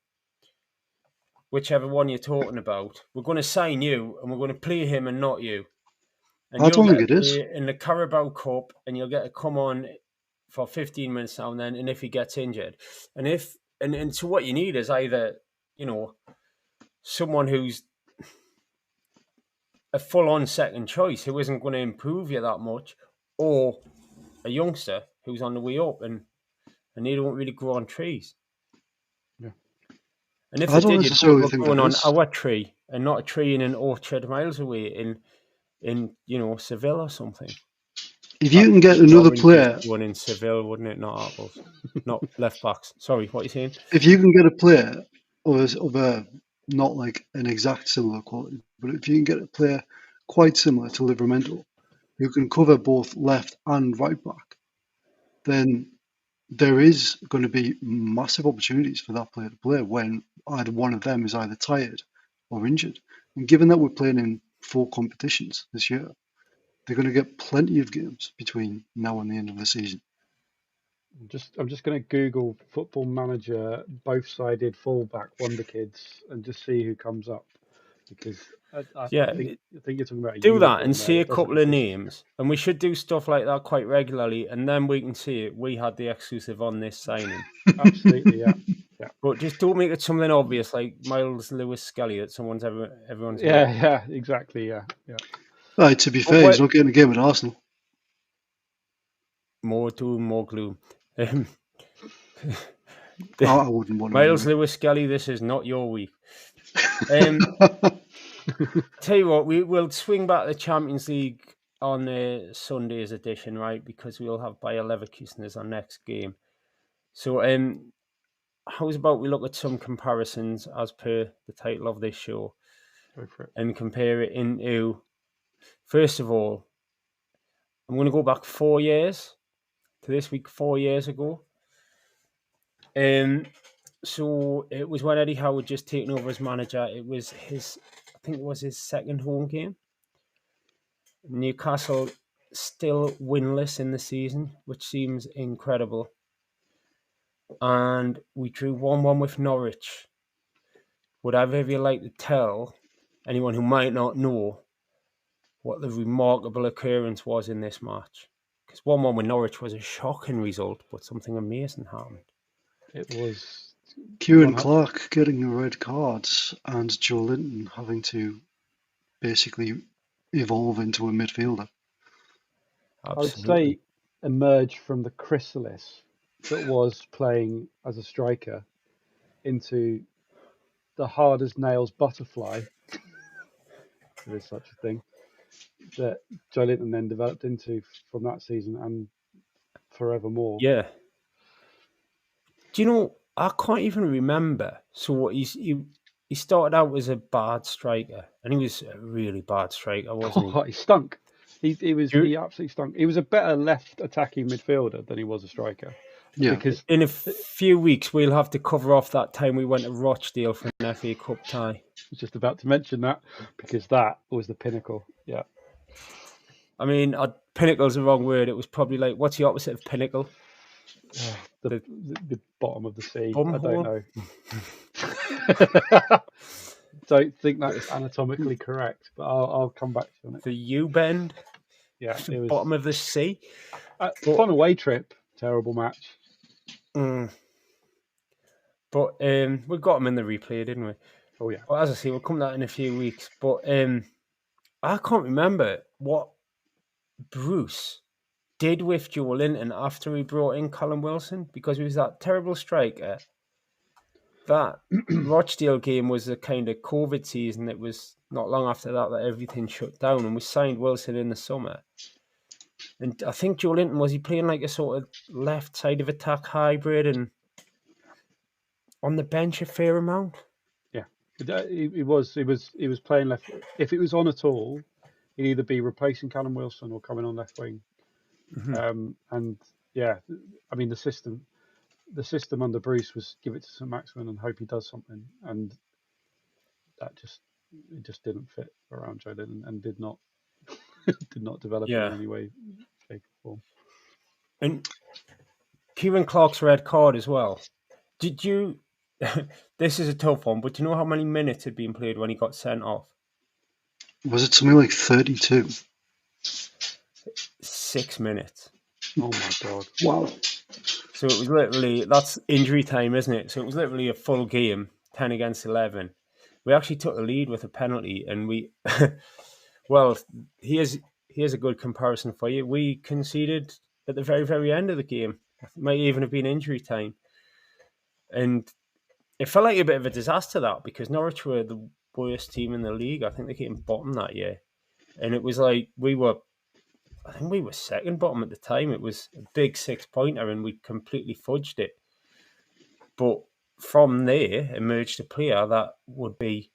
[SPEAKER 2] whichever one you're talking about. We're going to sign you and we're going to play him and not you. And
[SPEAKER 4] I don't think it is.
[SPEAKER 2] In the Carabao Cup, and you'll get to come on for 15 minutes now and then, and if he gets injured. And so what you need is either, someone who's a full-on second choice who isn't going to improve you that much, or a youngster who's on the way up and they don't really grow on trees.
[SPEAKER 3] Yeah.
[SPEAKER 2] And if they did, you'd be going on our tree and not a tree in an orchard miles away in Seville or something.
[SPEAKER 4] If you can get another player,
[SPEAKER 2] one in Seville, wouldn't it? Not apples, not left backs. Sorry, what are you saying?
[SPEAKER 4] If you can get a player of a not like an exact similar quality, but if you can get a player quite similar to Livermore who can cover both left and right back, then there is going to be massive opportunities for that player to play when either one of them is either tired or injured. And given that we're playing in 4 competitions this year, they're going to get plenty of games between now and the end of the season.
[SPEAKER 3] I'm just going to Google Football Manager both-sided fullback Wonder Kids and just see who comes up, because I think you're talking about
[SPEAKER 2] do that and see a couple of names, and we should do stuff like that quite regularly, and then we can see it. We had the exclusive on this signing.
[SPEAKER 3] Absolutely, yeah.
[SPEAKER 2] But just don't make it something obvious like Miles Lewis Skelly that everyone's
[SPEAKER 3] yeah, exactly, yeah.
[SPEAKER 4] Right, to be fair, he's not getting a game at Arsenal.
[SPEAKER 2] More doom, more gloom.
[SPEAKER 4] I wouldn't want
[SPEAKER 2] Miles Lewis Skelly, this is not your week. Tell you what, we'll swing back to the Champions League on Sunday's edition, right? Because we'll have Bayer Leverkusen as our next game. So, how's about we look at some comparisons as per the title of this show?
[SPEAKER 3] Go for it.
[SPEAKER 2] And compare it into, first of all, I'm going to go back 4 years to this week, 4 years ago. So it was when Eddie Howe had just taken over as manager. It was his second home game. Newcastle still winless in the season, which seems incredible. And we drew 1-1 with Norwich. Would either of you like to tell anyone who might not know what the remarkable occurrence was in this match? Because 1-1 with Norwich was a shocking result, but something amazing happened.
[SPEAKER 3] It was
[SPEAKER 4] Kieran Clark getting a red card and Joe Linton having to basically evolve into a midfielder.
[SPEAKER 2] Absolutely.
[SPEAKER 3] I would say emerge from the chrysalis that was playing as a striker into the hard as nails butterfly, if there is such a thing, that Joe Linton then developed into from that season and forevermore.
[SPEAKER 2] Yeah. Do you know, I can't even remember. So he started out as a bad striker, and he was a really bad striker, wasn't he?
[SPEAKER 3] He stunk. He absolutely stunk. He was a better left attacking midfielder than he was a striker.
[SPEAKER 4] Yeah.
[SPEAKER 2] Because in a few weeks, we'll have to cover off that time we went to Rochdale for an FA Cup tie.
[SPEAKER 3] I was just about to mention that, because that was the pinnacle. Yeah.
[SPEAKER 2] I mean, pinnacle's the wrong word. It was probably like, what's the opposite of pinnacle?
[SPEAKER 3] The bottom of the sea.
[SPEAKER 2] Bum
[SPEAKER 3] I don't
[SPEAKER 2] hole?
[SPEAKER 3] know. Don't think that's anatomically correct, but I'll come back to you on it.
[SPEAKER 2] The U-bend?
[SPEAKER 3] Yeah,
[SPEAKER 2] The
[SPEAKER 3] it was
[SPEAKER 2] bottom of the sea?
[SPEAKER 3] fun away trip. Terrible match.
[SPEAKER 2] But we got him in the replay, didn't we?
[SPEAKER 3] Oh yeah.
[SPEAKER 2] Well, as I say, we'll come to that in a few weeks. But I can't remember what Bruce did with Joe Linton after he brought in Callum Wilson, because he was that terrible striker. That Rochdale game was a kind of COVID season. It was not long after that everything shut down, and we signed Wilson in the summer. And I think Joe Linton, was he playing like a sort of left side of attack hybrid and on the bench a fair amount?
[SPEAKER 3] Yeah, he was playing left. If it was on at all, he'd either be replacing Callum Wilson or coming on left wing. And yeah, I mean the system under Bruce was give it to St Maximin and hope he does something, and that just didn't fit around Joe Linton and did not develop in any way, shape, or form.
[SPEAKER 2] And Kieran Clark's red card as well. Did you? This is a tough one, but do you know how many minutes had been played when he got sent off?
[SPEAKER 4] Was it something like 32?
[SPEAKER 2] 6 minutes.
[SPEAKER 3] Oh my God!
[SPEAKER 4] Wow.
[SPEAKER 2] So it was literally, that's injury time, isn't it? So it was literally a full game, 10 against 11. We actually took the lead with a penalty, and we, well, here's a good comparison for you. We conceded at the very, very end of the game. It might even have been injury time. And it felt like a bit of a disaster, that, because Norwich were the worst team in the league. I think they came bottom that year. And it was like I think we were second bottom at the time. It was a big 6-pointer and we completely fudged it. But from there emerged a player that would be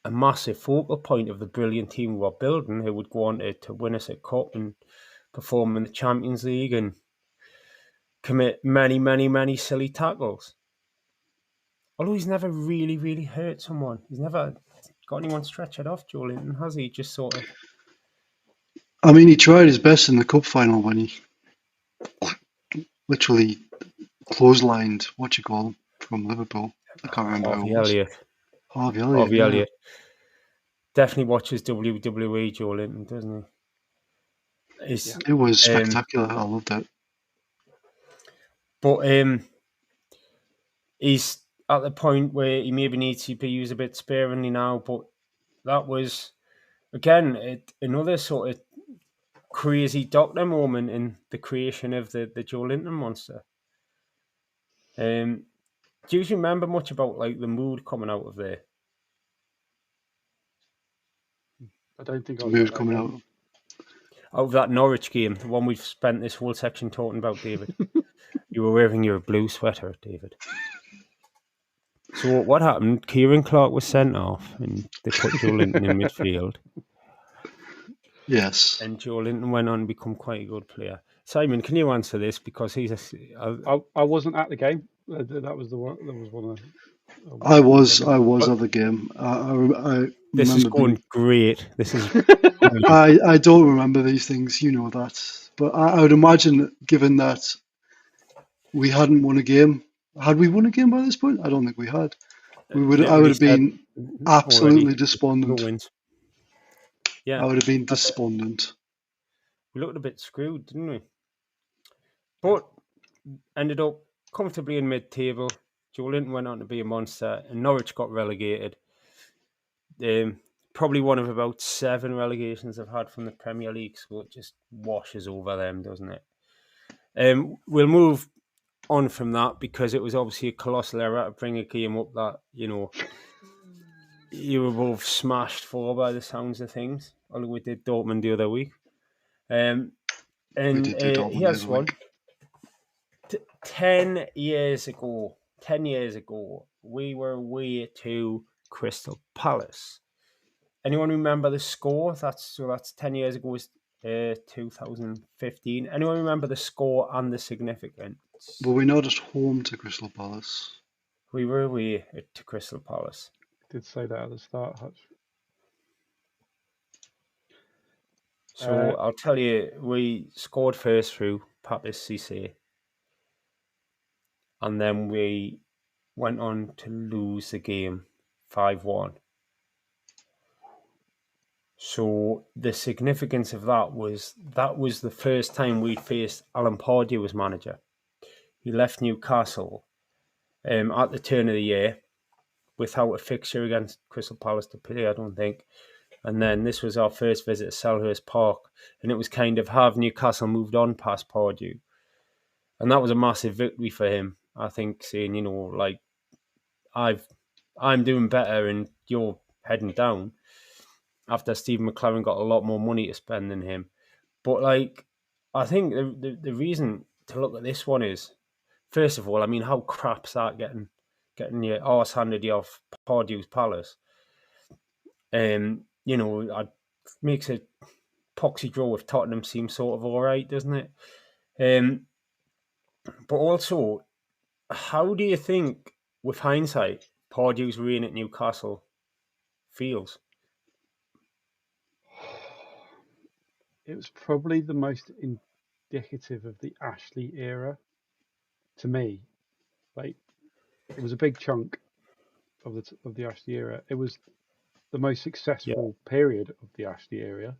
[SPEAKER 2] a massive focal point of the brilliant team we were building, who would go on to win us a cup and perform in the Champions League and commit many, many, many silly tackles. Although he's never really, really hurt someone. He's never got anyone stretchered off, Joe Linton, has he? Just sort of...
[SPEAKER 4] I mean, he tried his best in the cup final when he literally clotheslined, what you call him, from Liverpool. I can't remember who it was. Harvey Elliott.
[SPEAKER 2] Definitely watches WWE, Joe Linton, doesn't he?
[SPEAKER 4] It was spectacular. I loved it.
[SPEAKER 2] But he's at the point where he maybe needs to be used a bit sparingly now. But that was, again, another sort of crazy doctor moment in the creation of the Joe Linton monster. Do you remember much about like the mood coming out of there?
[SPEAKER 3] I don't think I was
[SPEAKER 4] mood coming out
[SPEAKER 2] of that Norwich game, the one we've spent this whole section talking about, David. You were wearing your blue sweater, David. So what happened? Kieran Clark was sent off and they put Joe Linton in midfield.
[SPEAKER 4] Yes.
[SPEAKER 2] And Joe Linton went on to become quite a good player. Simon, can you answer this? Because he's
[SPEAKER 3] I wasn't at the game. That was the one. That was one of.
[SPEAKER 4] I was at the game. I
[SPEAKER 2] this is going great. This is.
[SPEAKER 4] I don't remember these things. You know that, but I would imagine, given that we hadn't won a game, had we won a game by this point? I don't think we had. I would have been absolutely despondent.
[SPEAKER 2] No wins. Yeah,
[SPEAKER 4] I would have been despondent.
[SPEAKER 2] We looked a bit screwed, didn't we? But ended up comfortably in mid-table. Joe Linton went on to be a monster, and Norwich got relegated. Probably one of about 7 relegations I've had from the Premier League, so it just washes over them, doesn't it? We'll move on from that, because it was obviously a colossal error to bring a game up that, you know, you were both smashed for by the sounds of things. Although we did Dortmund the other week. And here's one. 10 years ago, we were away to Crystal Palace. Anyone remember the score? That's 10 years ago, was 2015. Anyone remember the score and the significance?
[SPEAKER 4] Were we not at home to Crystal Palace?
[SPEAKER 2] We were away to Crystal Palace.
[SPEAKER 3] I did say that at the start, Hutch.
[SPEAKER 2] So I'll tell you, we scored first through Papis Cisse, and then we went on to lose the game 5-1. So the significance of that was the first time we faced Alan Pardew as manager. He left Newcastle at the turn of the year without a fixture against Crystal Palace to play, I don't think. And then this was our first visit to Selhurst Park, and it was kind of, have Newcastle moved on past Pardew? And that was a massive victory for him, I think, saying, like, I'm doing better and you're heading down, after Stephen McLaren got a lot more money to spend than him. But, like, I think the reason to look at this one is, first of all, I mean, how crap's that getting your arse handed you off Pardew's Palace? It makes a poxy draw with Tottenham seem sort of all right, doesn't it? But also, how do you think, with hindsight, Pardew's reign at Newcastle feels?
[SPEAKER 3] It was probably the most indicative of the Ashley era to me. Like, it was a big chunk of the Ashley era. It was the most successful period of the Ashley era,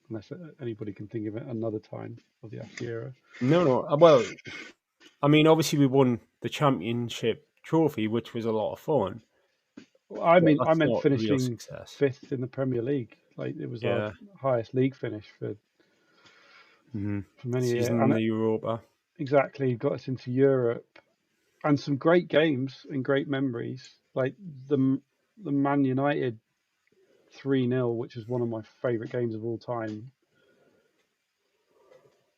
[SPEAKER 3] unless anybody can think of it another time of the Ashley era.
[SPEAKER 2] No. Well, I mean, obviously we won the championship trophy, which was a lot of fun.
[SPEAKER 3] Well, I meant finishing 5th in the Premier League. Like, it was our highest league finish for many years.
[SPEAKER 2] Season in the Europa.
[SPEAKER 3] Exactly, got us into Europe, and some great games and great memories. Like the Man United 3-0, which is one of my favourite games of all time.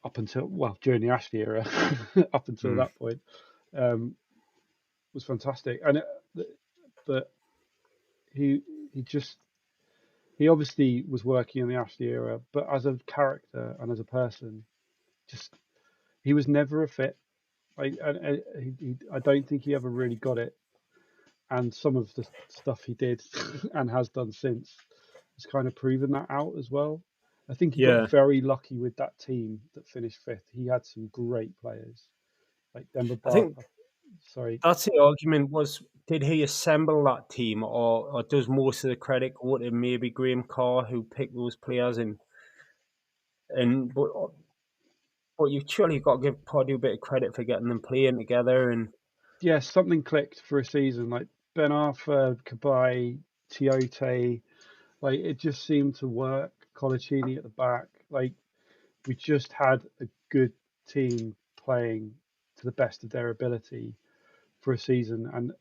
[SPEAKER 3] Up until, during the Ashley era, up until that point, was fantastic. And but he obviously was working in the Ashley era, but as a character and as a person, he was never a fit. I don't think he ever really got it. And some of the stuff he did and has done since has kind of proven that out as well. I think he got very lucky with that team that finished 5th. He had some great players, like Denver Bar.
[SPEAKER 2] I think that's the argument was, did he assemble that team, or does most of the credit go to maybe Graham Carr, who picked those players? But you've surely got to give Pardew a bit of credit for getting them playing together. And
[SPEAKER 3] something clicked for a season. Like Ben Arfa, Cabaye, Tiote, like it just seemed to work. Colaccini at the back, like we just had a good team playing to the best of their ability for a season,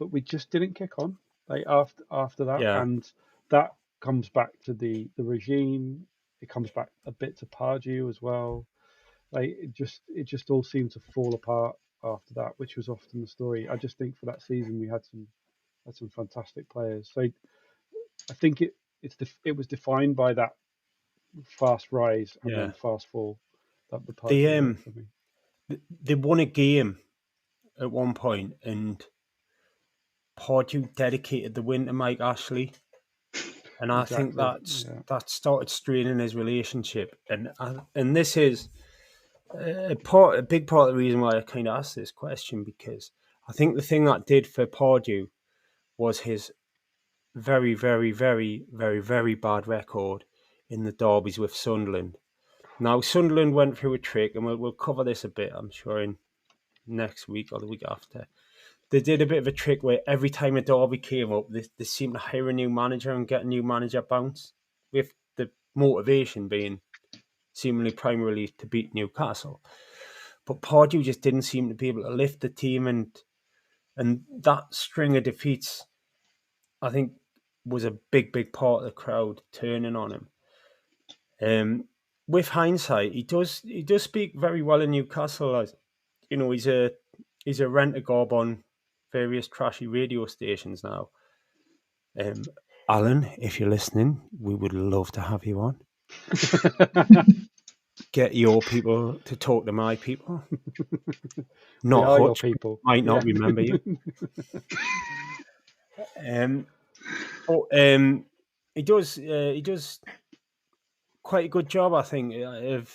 [SPEAKER 3] but we just didn't kick on. Like after that, and that comes back to the regime. It comes back a bit to Pardew as well. Like it just all seemed to fall apart after that, which was often the story. I just think for that season we had some fantastic players. So I think it was defined by that fast rise and then fast fall. That the Pardew for me.
[SPEAKER 2] They won a game at one point, and Pardew dedicated the win to Mike Ashley. And I think that started straining his relationship. And this is a big part of the reason why I kind of asked this question, because I think the thing that did for Pardew was his very, very, very, very, very bad record in the derbies with Sunderland. Now, Sunderland went through a trick, and we'll cover this a bit, I'm sure, in next week or the week after. They did a bit of a trick where every time a derby came up, they seemed to hire a new manager and get a new manager bounce, with the motivation being seemingly primarily to beat Newcastle. But Pardew just didn't seem to be able to lift the team, and that string of defeats, I think, was a big, big part of the crowd turning on him. With hindsight, he does speak very well in Newcastle. As you know, he's a rent-a-gob on various trashy radio stations now. Alan, if you're listening, we would love to have you on. Get your people to talk to my people. Not Hutch, people. Might not remember you. But he does quite a good job, I think, of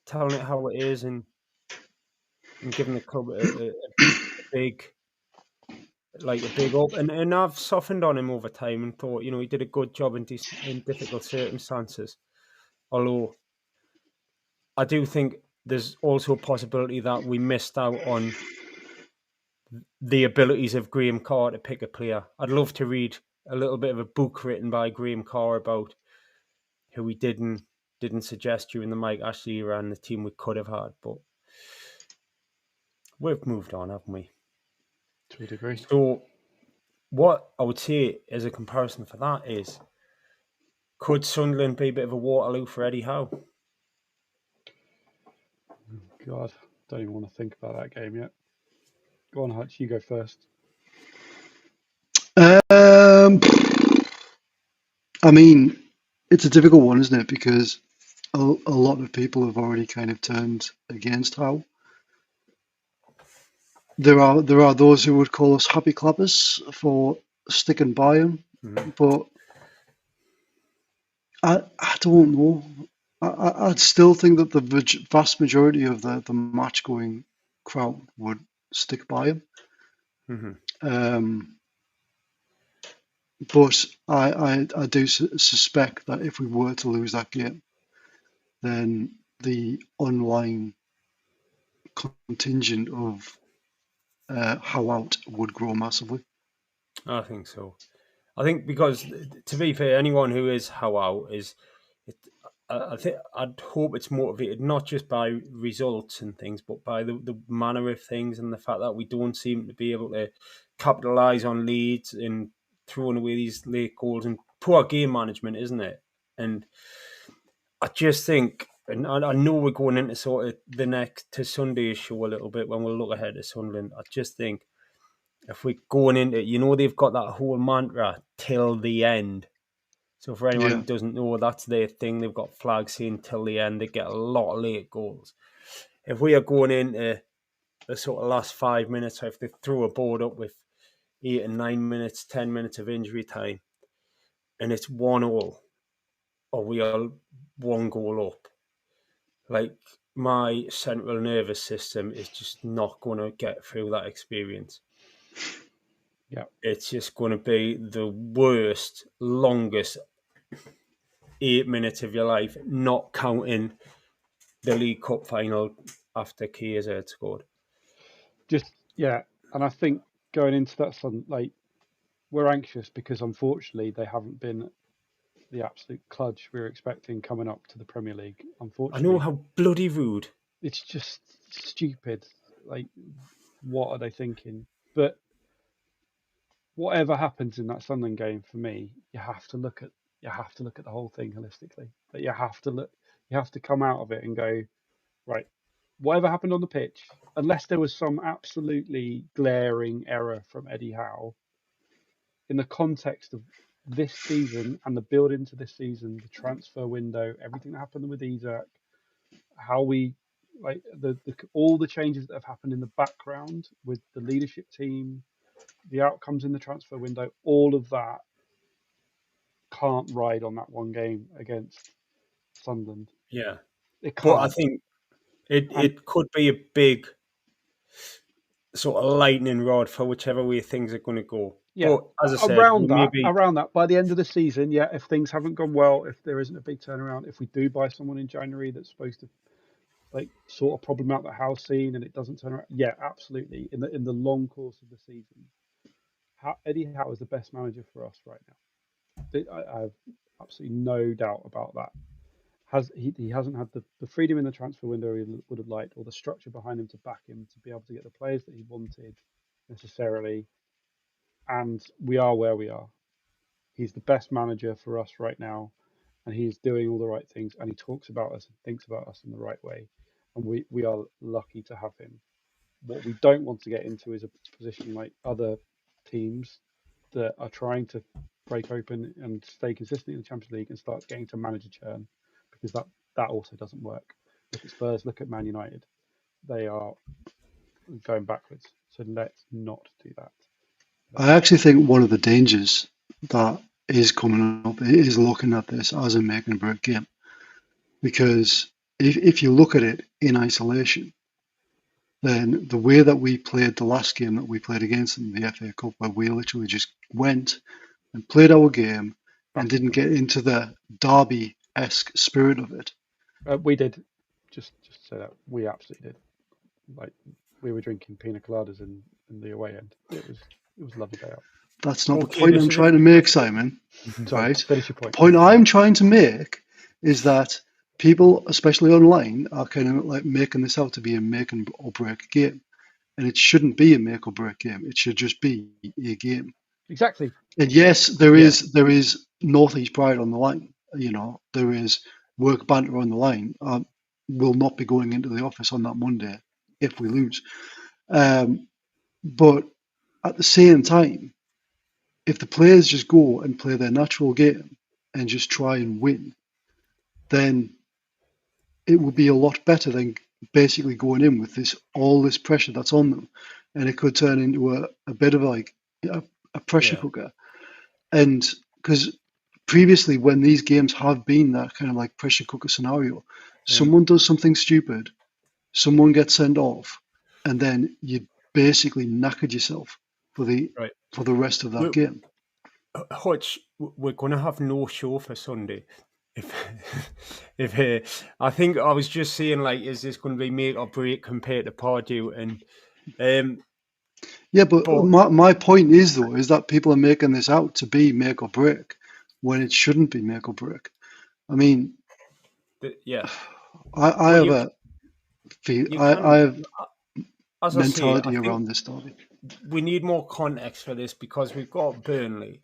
[SPEAKER 2] telling it how it is and giving the club a big up. And I've softened on him over time and thought, he did a good job in difficult circumstances. Although I do think there's also a possibility that we missed out on the abilities of Graham Carr to pick a player. I'd love to read a little bit of a book written by Graham Carr about who he didn't suggest during the Mike Ashley era and the team we could have had, but we've moved on, haven't we?
[SPEAKER 3] To a degree.
[SPEAKER 2] So what I would say as a comparison for that is, could Sunderland be a bit of a Waterloo for Eddie Howe?
[SPEAKER 3] God, don't even want to think about that game yet. Go on, Hutch, you go first.
[SPEAKER 4] I mean, it's a difficult one, isn't it? Because a lot of people have already kind of turned against Howe. There are those who would call us happy clappers for sticking by him, but I don't know. I'd still think that the vast majority of the match going crowd would stick by him. But I do suspect that if we were to lose that game, then the online contingent of How Out would grow massively.
[SPEAKER 2] I think so. I think because, to be fair, anyone who is How Out I'd hope it's motivated not just by results and things, but by the manner of things and the fact that we don't seem to be able to capitalise on leads and throwing away these late goals and poor game management, isn't it? And I just think, and I know we're going into sort of the next to Sunday's show a little bit when we'll look ahead to Sunderland. I just think if we're going into, they've got that whole mantra till the end. So for anyone who doesn't know, that's their thing. They've got flags saying till the end. They get a lot of late goals. If we are going into the sort of last 5 minutes, or if they throw a board up with 8 and 9 minutes, 10 minutes of injury time, and it's 1-1, or we are 1 goal up, like, my central nervous system is just not going to get through that experience.
[SPEAKER 3] Yeah,
[SPEAKER 2] it's just going to be the worst, longest 8 minutes of your life, not counting the League Cup final after KZ scored.
[SPEAKER 3] And I think going into that, we're anxious because unfortunately they haven't been the absolute cludge we were expecting coming up to the Premier League. Unfortunately,
[SPEAKER 2] I know, how bloody rude.
[SPEAKER 3] It's just stupid. Like, what are they thinking? But whatever happens in that Sunderland game, for me, you have to look at the whole thing holistically. That you have to come out of it and go, right, whatever happened on the pitch, unless there was some absolutely glaring error from Eddie Howe, in the context of this season and the build into this season, the transfer window, everything that happened with Isaac, how we all the changes that have happened in the background with the leadership team, the outcomes in the transfer window, all of that can't ride on that one game against Sunderland.
[SPEAKER 2] Yeah,
[SPEAKER 3] it can't.
[SPEAKER 2] But I think it could be a big sort of lightning rod for whichever way things are going to go.
[SPEAKER 3] Yeah,
[SPEAKER 2] but as I said,
[SPEAKER 3] around that, by the end of the season, if things haven't gone well, if there isn't a big turnaround, if we do buy someone in January that's supposed to sort of problem out the house scene and it doesn't turn around, absolutely. In the long course of the season, Eddie Howe is the best manager for us right now. I have absolutely no doubt about that. He hasn't had the freedom in the transfer window he would have liked, or the structure behind him to back him to be able to get the players that he wanted necessarily. And we are where we are. He's the best manager for us right now, and he's doing all the right things, and he talks about us and thinks about us in the right way. And we are lucky to have him. What we don't want to get into is a position like other teams that are trying to break open and stay consistent in the Champions League and start getting to manager churn, because that also doesn't work. Look at Spurs, look at Man United. They are going backwards. So let's not do that.
[SPEAKER 4] I actually think one of the dangers that is coming up is looking at this as a make and break game. because if you look at it in isolation, then the way that we played the last game that we played against them, the FA Cup, where we literally just went and played our game and didn't get into the derby-esque spirit of it.
[SPEAKER 3] We did. Just to say that we absolutely did. Like, we were drinking pina coladas in the away end. It was a lovely day out.
[SPEAKER 4] That's not the point I'm trying to make, Simon.
[SPEAKER 3] Sorry,
[SPEAKER 4] Right?
[SPEAKER 3] finish your point.
[SPEAKER 4] The point I'm trying to make is that people, especially online, are kind of like making this out to be a make or break game, and it shouldn't be a make or break game. It should just be a game.
[SPEAKER 3] Exactly.
[SPEAKER 4] And yes, there is Northeast pride on the line. You know, there is work banter on the line. We'll not be going into the office on that Monday if we lose. But at the same time, if the players just go and play their natural game and just try and win, then it would be a lot better than basically going in with all this pressure that's on them, and it could turn into a bit of like a pressure cooker. And because previously, when these games have been that kind of like pressure cooker scenario, someone does something stupid, someone gets sent off, and then you basically knackered yourself for the rest of that game.
[SPEAKER 2] Hutch, we're going to have no show for Sunday. If I think I was just saying, like, is this going to be make or break compared to Pardew? And
[SPEAKER 4] but my point is though is that people are making this out to be make or break when it shouldn't be make or break. I mean, I have mentality around this derby.
[SPEAKER 2] We need more context for this because we've got Burnley,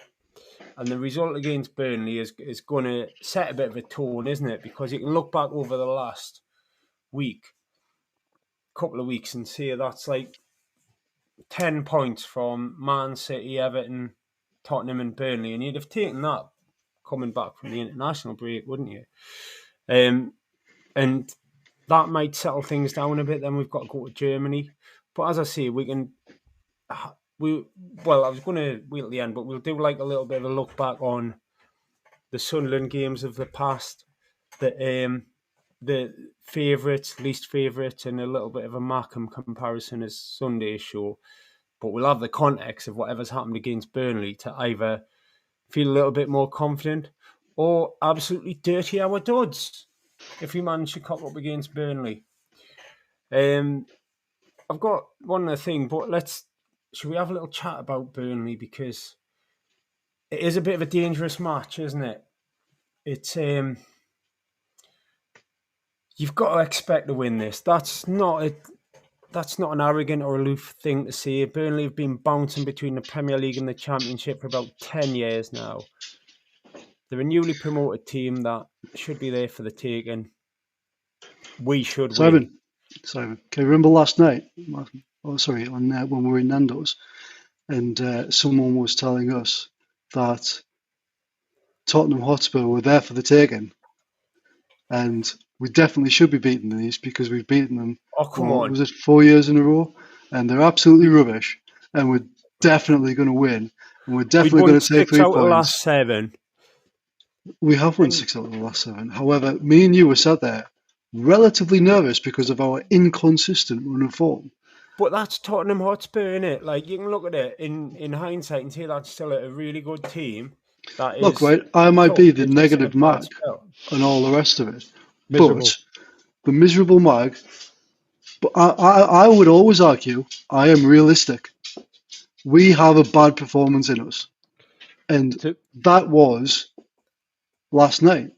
[SPEAKER 2] and the result against Burnley is going to set a bit of a tone, isn't it? Because you can look back over the last couple of weeks, and see that's like 10 points from Man City, Everton, Tottenham, and Burnley, and you'd have taken that coming back from the international break, wouldn't you? And that might settle things down a bit. Then we've got to go to Germany. But as I say, I was going to wait at the end, but we'll do like a little bit of a look back on the Sunderland games of the past, the favourites, least favourites, and a little bit of a Markham comparison as Sunday's show. But we'll have the context of whatever's happened against Burnley to either feel a little bit more confident or absolutely dirty our duds if we manage to cock up against Burnley. I've got one other thing, but should we have a little chat about Burnley, because it is a bit of a dangerous match, isn't it? It's you've got to expect to win this. That's not an arrogant or aloof thing to say. Burnley have been bouncing between the Premier League and the Championship for about 10 years now. They're a newly promoted team that should be there for the taking. We should win.
[SPEAKER 4] Simon, can you remember last night? Oh, sorry, when we were in Nando's, and someone was telling us that Tottenham Hotspur were there for the taking, and we definitely should be beating these because we've beaten them.
[SPEAKER 2] Oh, come on!
[SPEAKER 4] Was it 4 years in a row? And they're absolutely rubbish, and we're definitely going to win, and we're definitely going to take 3 points.
[SPEAKER 2] Out of the last 7.
[SPEAKER 4] We have won 6 out of the last 7. However, me and you were sat there relatively nervous because of our inconsistent run of form.
[SPEAKER 2] But that's Tottenham Hotspur, innit? Like, you can look at it in hindsight and say that's still a really good team.
[SPEAKER 4] Look, right, I might be the negative mag and all the rest of it. But the miserable mag. But I would always argue I am realistic. We have a bad performance in us. And that was last night.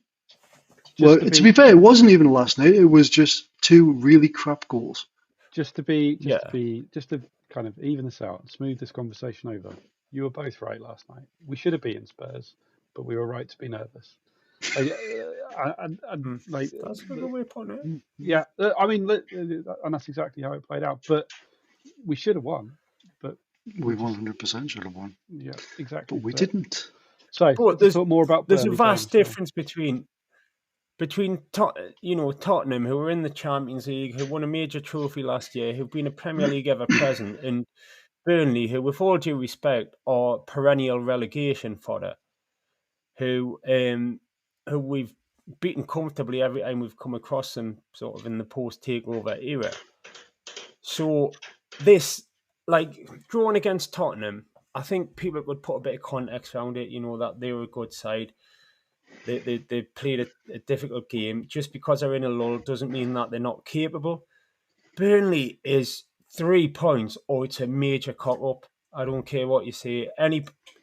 [SPEAKER 4] Well, to be fair, it wasn't even last night. It was just 2 really crap goals.
[SPEAKER 3] Just to kind of even this out and smooth this conversation over. You were both right last night. We should have beaten Spurs, but we were right to be nervous. That's
[SPEAKER 2] a good way of putting it.
[SPEAKER 3] Yeah, I mean, and that's exactly how it played out. But we should have won. But
[SPEAKER 4] we 100% should have won.
[SPEAKER 3] Yeah, exactly.
[SPEAKER 4] But we didn't.
[SPEAKER 3] So let's talk more about.
[SPEAKER 2] There's a vast difference between Tottenham, who were in the Champions League, who won a major trophy last year, who've been a Premier League ever present, and Burnley, who, with all due respect, are perennial relegation fodder, who we've beaten comfortably every time we've come across them, sort of in the post-takeover era. So this, like, drawing against Tottenham, I think people would put a bit of context around it, that they were a good side. They played a difficult game. Just because they're in a lull doesn't mean that they're not capable. Burnley is 3 points, or it's a major cock-up. I don't care what you say.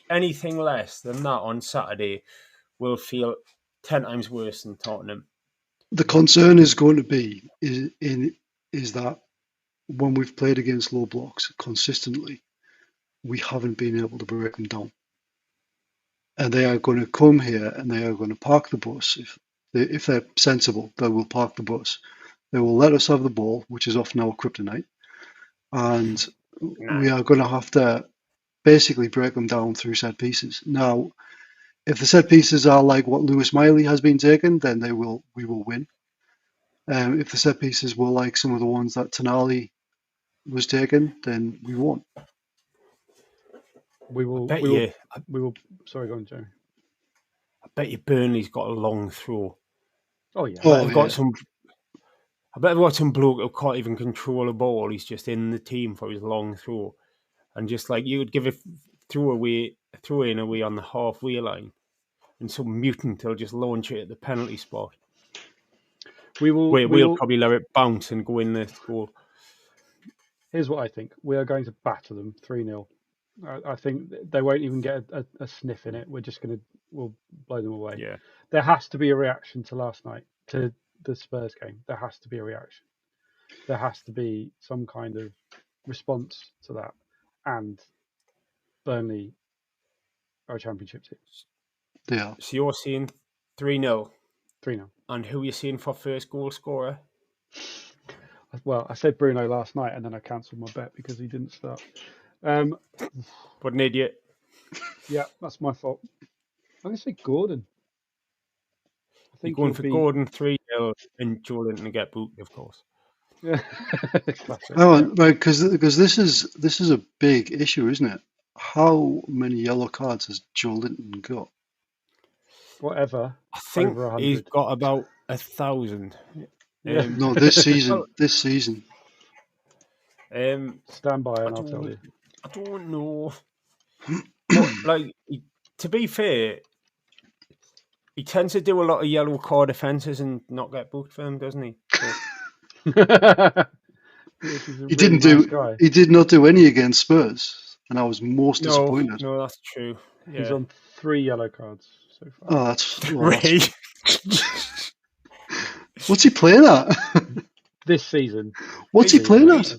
[SPEAKER 2] Anything less than that on Saturday will feel 10 times worse than Tottenham.
[SPEAKER 4] The concern is going to be is that when we've played against low blocks consistently, we haven't been able to break them down. And they are going to come here and they are going to park the bus. If they're sensible, they will park the bus. They will let us have the ball, which is often our kryptonite. And we are going to have to basically break them down through set pieces. Now, if the set pieces are like what Lewis Miley has been taken, then we will win. If the set pieces were like some of the ones that Tonali was taken, then we won't.
[SPEAKER 3] We will. Sorry, go on, Jeremy.
[SPEAKER 2] I bet you Burnley's got a long throw.
[SPEAKER 3] Oh yeah.
[SPEAKER 2] I bet they've got some bloke who can't even control a ball. He's just in the team for his long throw, and just like you would give a throw in away on the halfway line, and some mutant will just launch it at the penalty spot. We'll probably let it bounce and go in the goal.
[SPEAKER 3] Here's what I think: we are going to batter them 3-0. I think they won't even get a sniff in it. We'll blow them away.
[SPEAKER 2] Yeah.
[SPEAKER 3] There has to be a reaction to last night, to the Spurs game. There has to be a reaction. There has to be some kind of response to that. And Burnley are a championship team.
[SPEAKER 4] Yeah.
[SPEAKER 2] So you're seeing 3-0.
[SPEAKER 3] 3-0.
[SPEAKER 2] And who are you seeing for first goal scorer?
[SPEAKER 3] Well, I said Bruno last night and then I cancelled my bet because he didn't start.
[SPEAKER 2] What an idiot.
[SPEAKER 3] Yeah, that's my fault. I'm going to say Gordon. I think
[SPEAKER 2] you're going for Gordon 3-0 and Joe Linton to get booked, of course.
[SPEAKER 3] Yeah.
[SPEAKER 4] Right, because this is a big issue, isn't it? How many yellow cards has Joe Linton got?
[SPEAKER 3] Whatever.
[SPEAKER 2] I think
[SPEAKER 3] over 100.
[SPEAKER 2] he's got about 1,000.
[SPEAKER 3] Yeah.
[SPEAKER 4] No, this season. This season.
[SPEAKER 3] Stand by and I'll tell you.
[SPEAKER 2] I don't know. But, to be fair, he tends to do a lot of yellow card offences and not get booked for them, doesn't he? So.
[SPEAKER 4] He did not do any against Spurs, and I was most disappointed.
[SPEAKER 2] No, that's true. Yeah.
[SPEAKER 3] He's on 3 yellow cards so far.
[SPEAKER 4] Oh, that's 3. What's he playing at?
[SPEAKER 3] This season.
[SPEAKER 4] What's he playing at?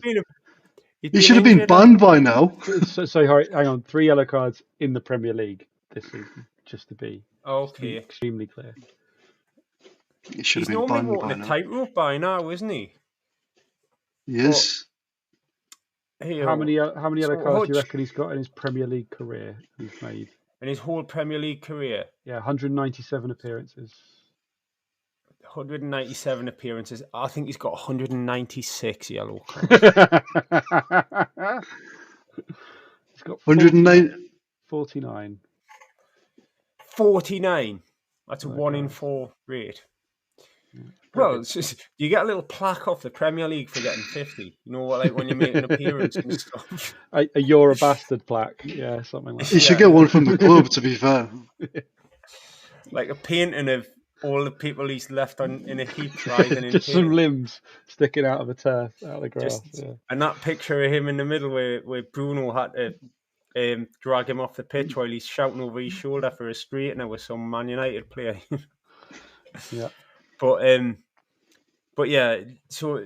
[SPEAKER 4] He should have been banned by now.
[SPEAKER 3] So hang on, 3 yellow cards in the Premier League this season, just to be extremely clear.
[SPEAKER 4] He should have been banned by now. He's normally walking
[SPEAKER 2] a tightrope by now, isn't he?
[SPEAKER 4] Yes.
[SPEAKER 3] How many yellow cards do you reckon he's got in his Premier League career? He's made
[SPEAKER 2] in his whole Premier League career.
[SPEAKER 3] Yeah, 197 appearances.
[SPEAKER 2] 197 appearances. I think he's got 196 yellow cards.
[SPEAKER 3] He's got
[SPEAKER 4] 109.
[SPEAKER 3] 49.
[SPEAKER 2] 49. That's a 1 in 4 rate. Well, it's just, you get a little plaque off the Premier League for getting 50. You know what, like when you make an appearance and stuff.
[SPEAKER 3] A "You're a bastard" plaque. Yeah, something like that.
[SPEAKER 4] You should get one from the club, to be fair.
[SPEAKER 2] Like a painting of all the people he's left in a heap riding in
[SPEAKER 3] just some limbs sticking out of the turf, out of the grass.
[SPEAKER 2] And that picture of him in the middle where Bruno had to drag him off the pitch while he's shouting over his shoulder for a straightener with some Man United player.
[SPEAKER 3] Yeah.
[SPEAKER 2] But yeah, so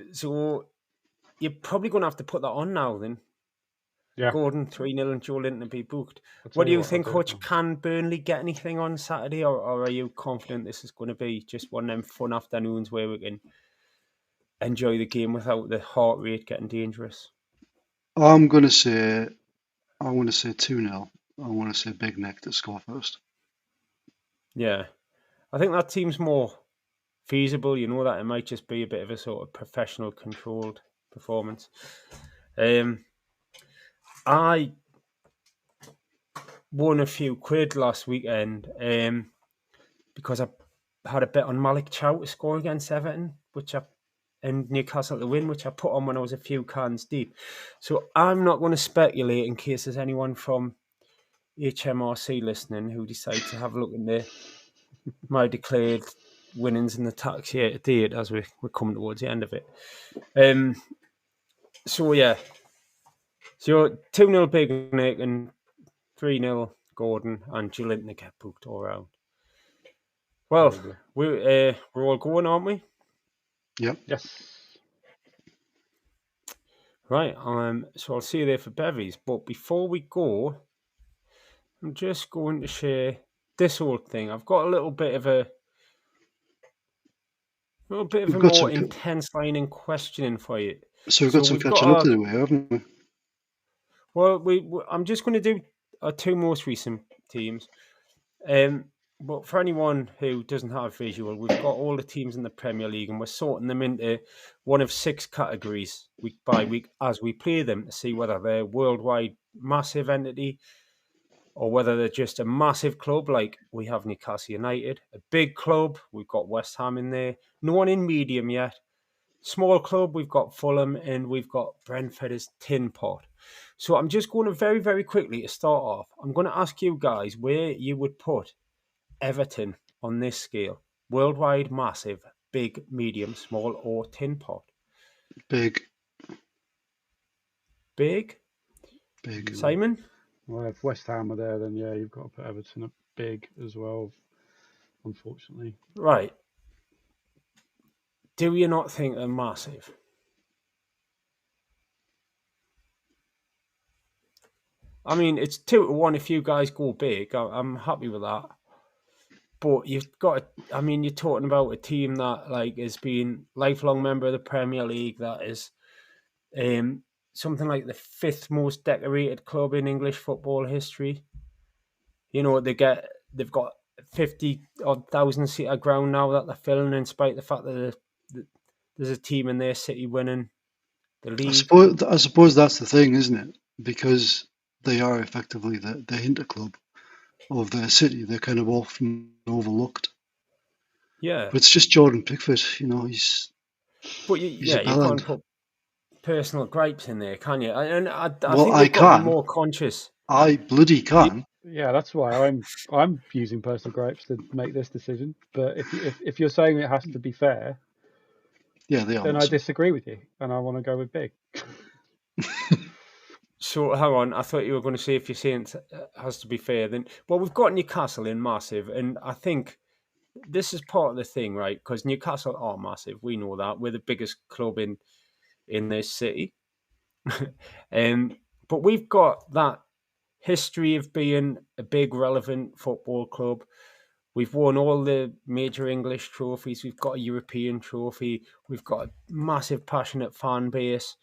[SPEAKER 2] you're probably going to have to put that on now then.
[SPEAKER 3] Yeah.
[SPEAKER 2] Gordon 3-0 and Joe Linton to be booked. What do you think, Hutch? Can Burnley get anything on Saturday, or are you confident this is going to be just one of them fun afternoons where we can enjoy the game without the heart rate getting dangerous?
[SPEAKER 4] I'm going to say 2-0. I want to say Big Nick to score first.
[SPEAKER 2] Yeah. I think that seems more feasible, that it might just be a bit of a sort of professional controlled performance. I won a few quid last weekend because I had a bet on Malik Chow to score against Everton, and Newcastle to win, which I put on when I was a few cans deep. So I'm not going to speculate in case there's anyone from HMRC listening who decides to have a look into my declared winnings in the tax year to date as we're coming towards the end of it. So 2-0 Big Nick and 3-0 Gordon and Gillin to get booked all round. Well, we're all going, aren't we?
[SPEAKER 4] Yep.
[SPEAKER 3] Yes.
[SPEAKER 2] Right. So I'll see you there for bevies. But before we go, I'm just going to share this whole thing. I've got a little bit of a more intense line in questioning for you.
[SPEAKER 4] So we've got some catching up to do here, haven't we?
[SPEAKER 2] Well, I'm just going to do our two most recent teams. But for anyone who doesn't have visual, we've got all the teams in the Premier League and we're sorting them into one of 6 categories week by week as we play them to see whether they're worldwide massive entity or whether they're just a massive club like we have Newcastle United, a big club, we've got West Ham in there, no one in medium yet, small club, we've got Fulham and we've got Brentford as tin pot. So I'm just going to very, very quickly to start off, I'm going to ask you guys where you would put Everton on this scale. Worldwide, massive, big, medium, small, or tin pot?
[SPEAKER 4] Big.
[SPEAKER 2] Big?
[SPEAKER 4] Big.
[SPEAKER 2] Simon?
[SPEAKER 3] Well, if West Ham are there, then yeah, you've got to put Everton at big as well, unfortunately.
[SPEAKER 2] Right. Do you not think they're massive? I mean, it's 2-1 if you guys go big. I'm happy with that. But you've got, you're talking about a team that has been lifelong member of the Premier League. That is something like the 5th most decorated club in English football history. You know, they've got 50,000 seat of ground now that they're filling, in spite of the fact that there's a team in their city winning the league.
[SPEAKER 4] I suppose that's the thing, isn't it? Because they are effectively the Inter club of their city. They're kind of often overlooked.
[SPEAKER 2] Yeah.
[SPEAKER 4] But it's just Jordan Pickford, he's...
[SPEAKER 2] But you can't put personal gripes in there, can you? And I think
[SPEAKER 4] I can.
[SPEAKER 2] Be more conscious.
[SPEAKER 4] I bloody can.
[SPEAKER 3] Yeah, that's why I'm using personal gripes to make this decision. But if you're saying it has to be fair,
[SPEAKER 4] yeah, they are.
[SPEAKER 3] Then I disagree with you, and I want to go with big.
[SPEAKER 2] So hang on, I thought you were going to say if you're saying it has to be fair, then we've got Newcastle in massive, and I think this is part of the thing, right? Because Newcastle are massive, we know that we're the biggest club in this city, but we've got that history of being a big, relevant football club. We've won all the major English trophies. We've got a European trophy. We've got a massive, passionate fan base.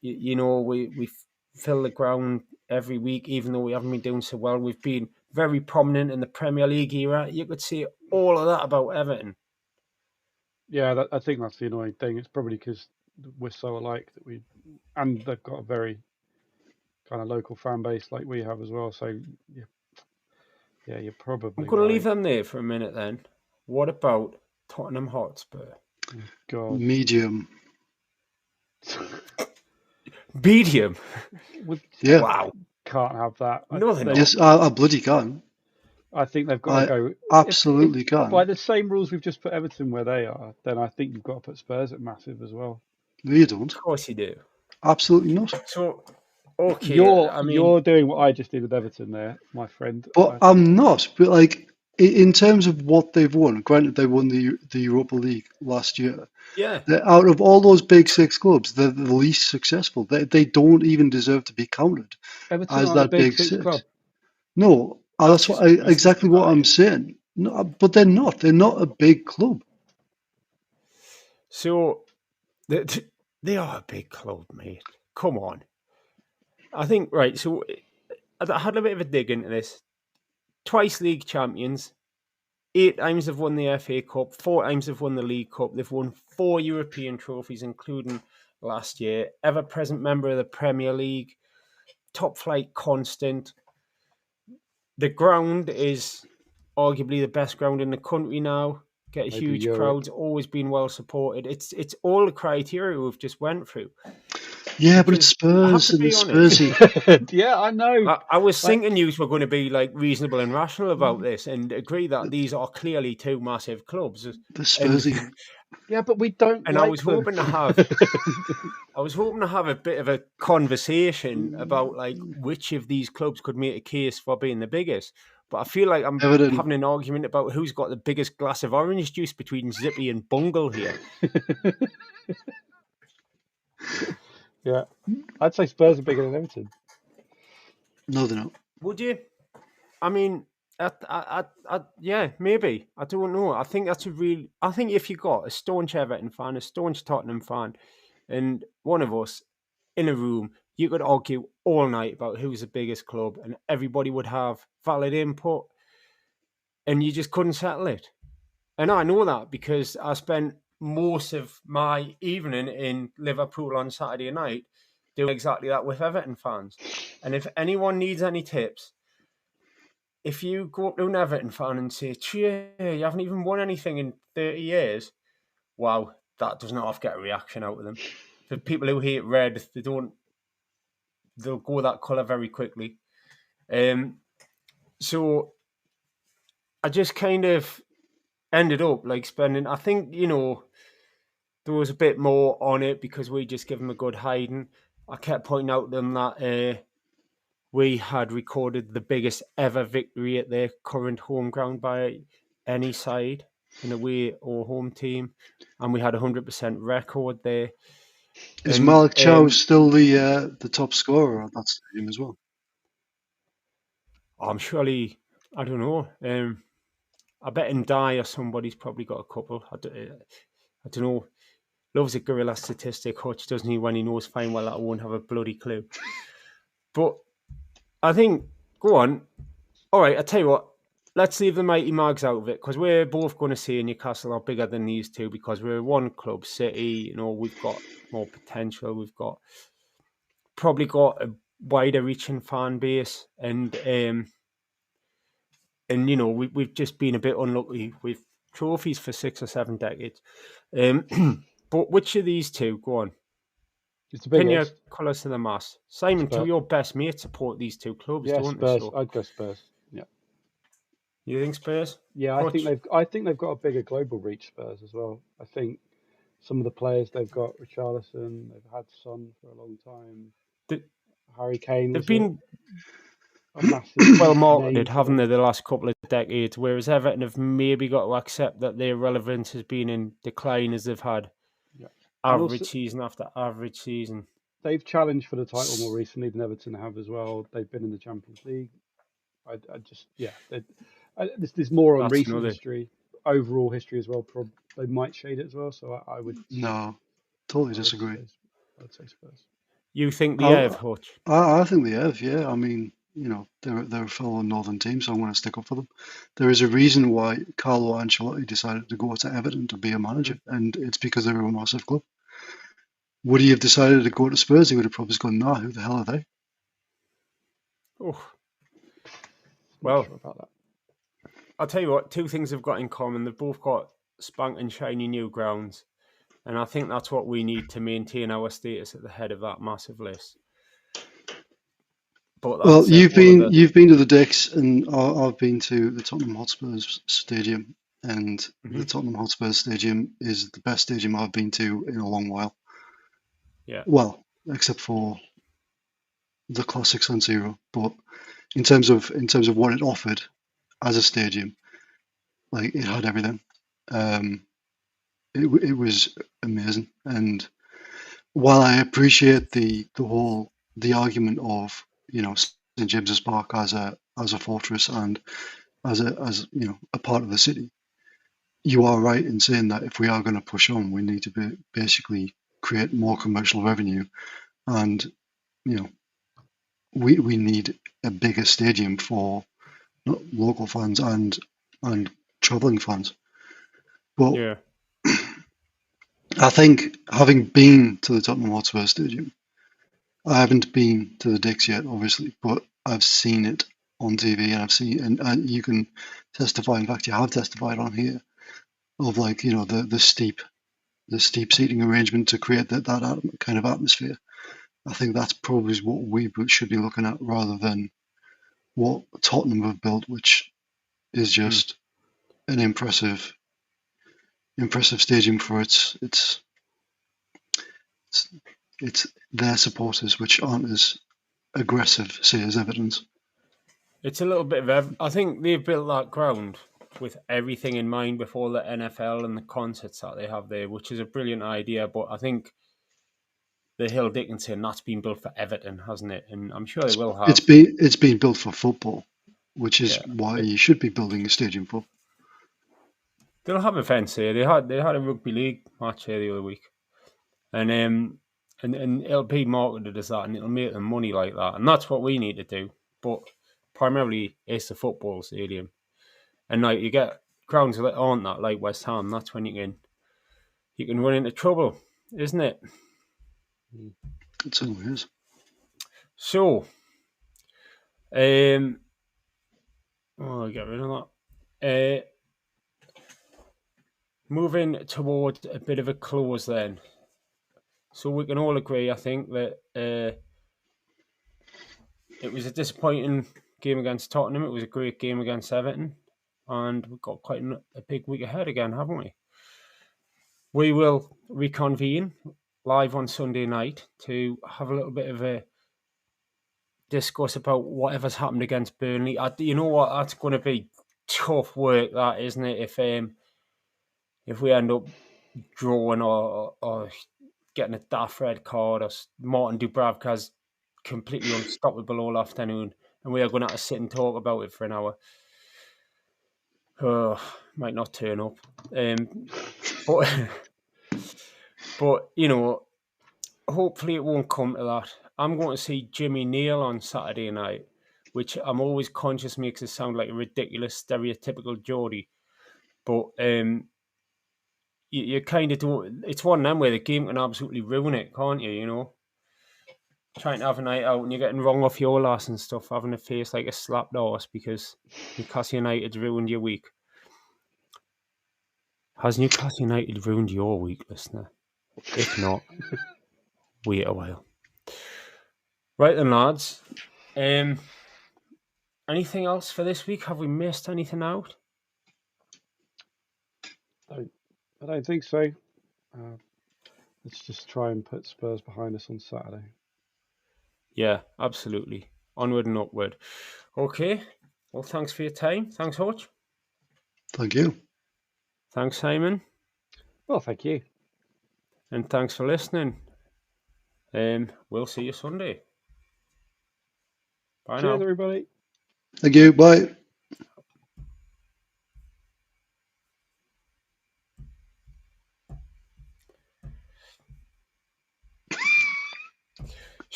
[SPEAKER 2] We fill the ground every week, even though we haven't been doing so well. We've been very prominent in the Premier League era. You could see all of that about Everton.
[SPEAKER 3] Yeah, I think that's the annoying thing. It's probably because we're so alike and they've got a very kind of local fan base like we have as well. So yeah, you're probably.
[SPEAKER 2] I'm going to leave them there for a minute. Then, what about Tottenham Hotspur?
[SPEAKER 3] Oh, God.
[SPEAKER 4] Medium.
[SPEAKER 2] Medium.
[SPEAKER 4] Yeah.
[SPEAKER 2] Wow.
[SPEAKER 3] Can't have that.
[SPEAKER 4] Yes, I bloody can.
[SPEAKER 3] I think they've got to go.
[SPEAKER 4] Absolutely can.
[SPEAKER 3] By the same rules we've just put Everton where they are, then I think you've got to put Spurs at massive as well.
[SPEAKER 4] No, you don't.
[SPEAKER 2] Of course you do.
[SPEAKER 4] Absolutely not.
[SPEAKER 2] So, okay.
[SPEAKER 3] You're doing what I just did with Everton there, my friend.
[SPEAKER 4] But I'm not. But in terms of what they've won, granted they won the Europa League last year.
[SPEAKER 2] Yeah.
[SPEAKER 4] Out of all those big 6 clubs, they're the least successful. They don't even deserve to be counted
[SPEAKER 3] Everton
[SPEAKER 4] as that big 6
[SPEAKER 3] club.
[SPEAKER 4] No, that's exactly what I'm saying. No, but they're not. They're not a big club.
[SPEAKER 2] So they are a big club, mate. Come on. I think, right, so I had a bit of a dig into this. Twice league champions, 8 times they've won the FA Cup, 4 times they've won the League Cup. They've won 4 European trophies, including last year. Ever-present member of the Premier League, top flight constant. The ground is arguably the best ground in the country now. get a
[SPEAKER 3] Maybe
[SPEAKER 2] huge
[SPEAKER 3] Europe.
[SPEAKER 2] crowds, always been well supported. It's all the criteria we've just went through.
[SPEAKER 4] Yeah, but it's
[SPEAKER 2] Because I have
[SPEAKER 4] Spurs
[SPEAKER 2] to
[SPEAKER 4] and
[SPEAKER 2] be
[SPEAKER 4] it's
[SPEAKER 2] honest.
[SPEAKER 4] Spursy.
[SPEAKER 3] Yeah, I know.
[SPEAKER 2] I was
[SPEAKER 3] Like,
[SPEAKER 2] thinking you were going to be like reasonable and rational about this and agree that these are clearly two massive clubs.
[SPEAKER 4] The
[SPEAKER 2] And
[SPEAKER 4] Spursy.
[SPEAKER 3] yeah, but we don't
[SPEAKER 2] and I
[SPEAKER 3] like
[SPEAKER 2] was
[SPEAKER 3] them.
[SPEAKER 2] hoping to have a bit of a conversation about like which of these clubs could make a case for being the biggest. But I feel like I'm
[SPEAKER 4] Everton.
[SPEAKER 2] having an argument about who's got the biggest glass of orange juice between Zippy and Bungle here.
[SPEAKER 3] Yeah, I'd say Spurs are bigger than Everton.
[SPEAKER 4] No, they're not.
[SPEAKER 2] Would you? I mean, yeah, maybe. I don't know. I think that's a real. I think if you got a staunch Everton fan, a staunch Tottenham fan, and one of us in a room, you could argue all night about who's the biggest club, and everybody would have valid input, and you just couldn't settle it. And I know that because I spent most of my evening in Liverpool on Saturday night doing exactly that with Everton fans. And if anyone needs any tips, if you go up to an Everton fan and say, "Cheer, you haven't even won anything in 30 years," wow, that does not have to get a reaction out of them. For people who hate red, they'll go that colour very quickly. So I just kind of ended up like spending, I think, there was a bit more on it because we just give them a good hiding. I kept pointing out to them that we had recorded the biggest ever victory at their current home ground by any side in away or home team, and we had 100% record there.
[SPEAKER 4] Is
[SPEAKER 2] And,
[SPEAKER 4] Malik Chow still the top scorer at that stadium as well?
[SPEAKER 2] I'm surely, I don't know. I bet in Die or somebody's probably got a couple. I don't know. Loves a gorilla statistic, Hutch, doesn't he, when he knows fine well that I won't have a bloody clue. But I think, go on. All right, I'll tell you what. Let's leave the Mighty Mags out of it because we're both going to say Newcastle are bigger than these two because we're one club city. We've got more potential. We've probably got a wider reaching fan base, and we've just been a bit unlucky with trophies for 6 or 7 decades. But which of these two? Go on.
[SPEAKER 3] It's the
[SPEAKER 2] Pin your
[SPEAKER 3] biggest.
[SPEAKER 2] colours to the mast. Simon,
[SPEAKER 3] Spurs.
[SPEAKER 2] two of your best mates support these two clubs,
[SPEAKER 3] Yeah,
[SPEAKER 2] don't
[SPEAKER 3] Spurs.
[SPEAKER 2] they? So,
[SPEAKER 3] I'd go Spurs. Yeah.
[SPEAKER 2] you think Spurs?
[SPEAKER 3] Yeah,
[SPEAKER 2] Hutch?
[SPEAKER 3] I think they've got a bigger global reach, Spurs, as well. I think some of the players they've got, Richarlison, they've had Son for a long time. Harry Kane.
[SPEAKER 2] They've been
[SPEAKER 3] a massive
[SPEAKER 2] well
[SPEAKER 3] name
[SPEAKER 2] marketed,
[SPEAKER 3] for
[SPEAKER 2] haven't
[SPEAKER 3] them.
[SPEAKER 2] they, the last couple of decades? Whereas Everton have maybe got to accept that their relevance has been in decline as they've had average season after average season.
[SPEAKER 3] They've challenged for the title more recently than Everton have as well. They've been in the Champions League. There's more on recent history, overall history as well. They might shade it as well. So I would.
[SPEAKER 4] No, totally disagree.
[SPEAKER 3] I'd say Spurs.
[SPEAKER 2] You think they have, Hutch?
[SPEAKER 4] I think they have. Yeah, I mean, they're a fellow Northern team, so I'm going to stick up for them. There is a reason why Carlo Ancelotti decided to go to Everton to be a manager, and it's because they're a massive club. Would he have decided to go to Spurs? He would have probably gone, "Nah, who the hell are they?"
[SPEAKER 2] Oh, well,
[SPEAKER 3] sure about that.
[SPEAKER 2] I'll tell you what. Two things have got in common. They've both got spanking shiny new grounds, and I think that's what we need to maintain our status at the head of that massive list. But
[SPEAKER 4] well, you've been to the Dicks, and I've been to the Tottenham Hotspurs Stadium, and the Tottenham Hotspurs Stadium is the best stadium I've been to in a long while.
[SPEAKER 2] Yeah.
[SPEAKER 4] Well, except for the classic San Siro, but in terms of what it offered as a stadium, like it had everything. It was amazing, and while I appreciate the argument of St James's Park as a fortress and as a part of the city, you are right in saying that if we are going to push on, we need to basically create more commercial revenue, and we need a bigger stadium for local fans and travelling fans. But
[SPEAKER 2] yeah.
[SPEAKER 4] I think, having been to the Tottenham Hotspur Stadium, I haven't been to the Dicks yet, obviously, but I've seen it on TV, and and you can testify. In fact, you have testified on here of like, you know, the steep seating arrangement to create that kind of atmosphere. I think that's probably what we should be looking at rather than what Tottenham have built, which is just an impressive stadium for its their supporters, which aren't as aggressive, say, as Everton's.
[SPEAKER 2] It's a little bit of I think they've built that ground with everything in mind before the NFL and the concerts that they have there, which is a brilliant idea. But I think the Hill Dickinson, that's been built for Everton, hasn't it? And I'm sure they will have.
[SPEAKER 4] It's been built for football, which is why you should be building a stadium for.
[SPEAKER 2] They'll have events here. They had a rugby league match here the other week, and it'll be marketed as that, and it'll make them money like that, and that's what we need to do. But primarily, it's the football stadium, and like you get grounds that aren't that, like West Ham. That's when you can run into trouble, isn't it?
[SPEAKER 4] It certainly is.
[SPEAKER 2] So, I'll get rid of that. Moving towards a bit of a close then. So we can all agree, I think, that it was a disappointing game against Tottenham. It was a great game against Everton. And we've got quite a big week ahead again, haven't we? We will reconvene live on Sunday night to have a little bit of a discuss about whatever's happened against Burnley. You know what? That's going to be tough work, that, isn't it? If we end up drawing or getting a daft red card, or Martin Dubravka's completely unstoppable all afternoon, and we are going to have to sit and talk about it for an hour. Might not turn up. But you know, hopefully it won't come to that. I'm going to see Jimmy Neal on Saturday night, which I'm always conscious makes it sound like a ridiculous, stereotypical Geordie. But you kind of do. It's one of them where the game can absolutely ruin it, can't you? You know, trying to have a night out and you're getting wrong off your lass and stuff, having a face like a slapped horse because Newcastle United's ruined your week. Has Newcastle United ruined your week, listener? If not, wait a while. Right then, lads. Anything else for this week? Have we missed anything out?
[SPEAKER 3] I don't think so. Let's just try and put Spurs behind us on Saturday.
[SPEAKER 2] Yeah, absolutely. Onward and upward. Okay. Well, thanks for your time. Thanks, Hutch.
[SPEAKER 4] Thank you.
[SPEAKER 2] Thanks, Simon.
[SPEAKER 3] Well, thank you.
[SPEAKER 2] And thanks for listening. We'll see you Sunday. Bye now.
[SPEAKER 3] Cheers, everybody.
[SPEAKER 4] Thank you. Bye.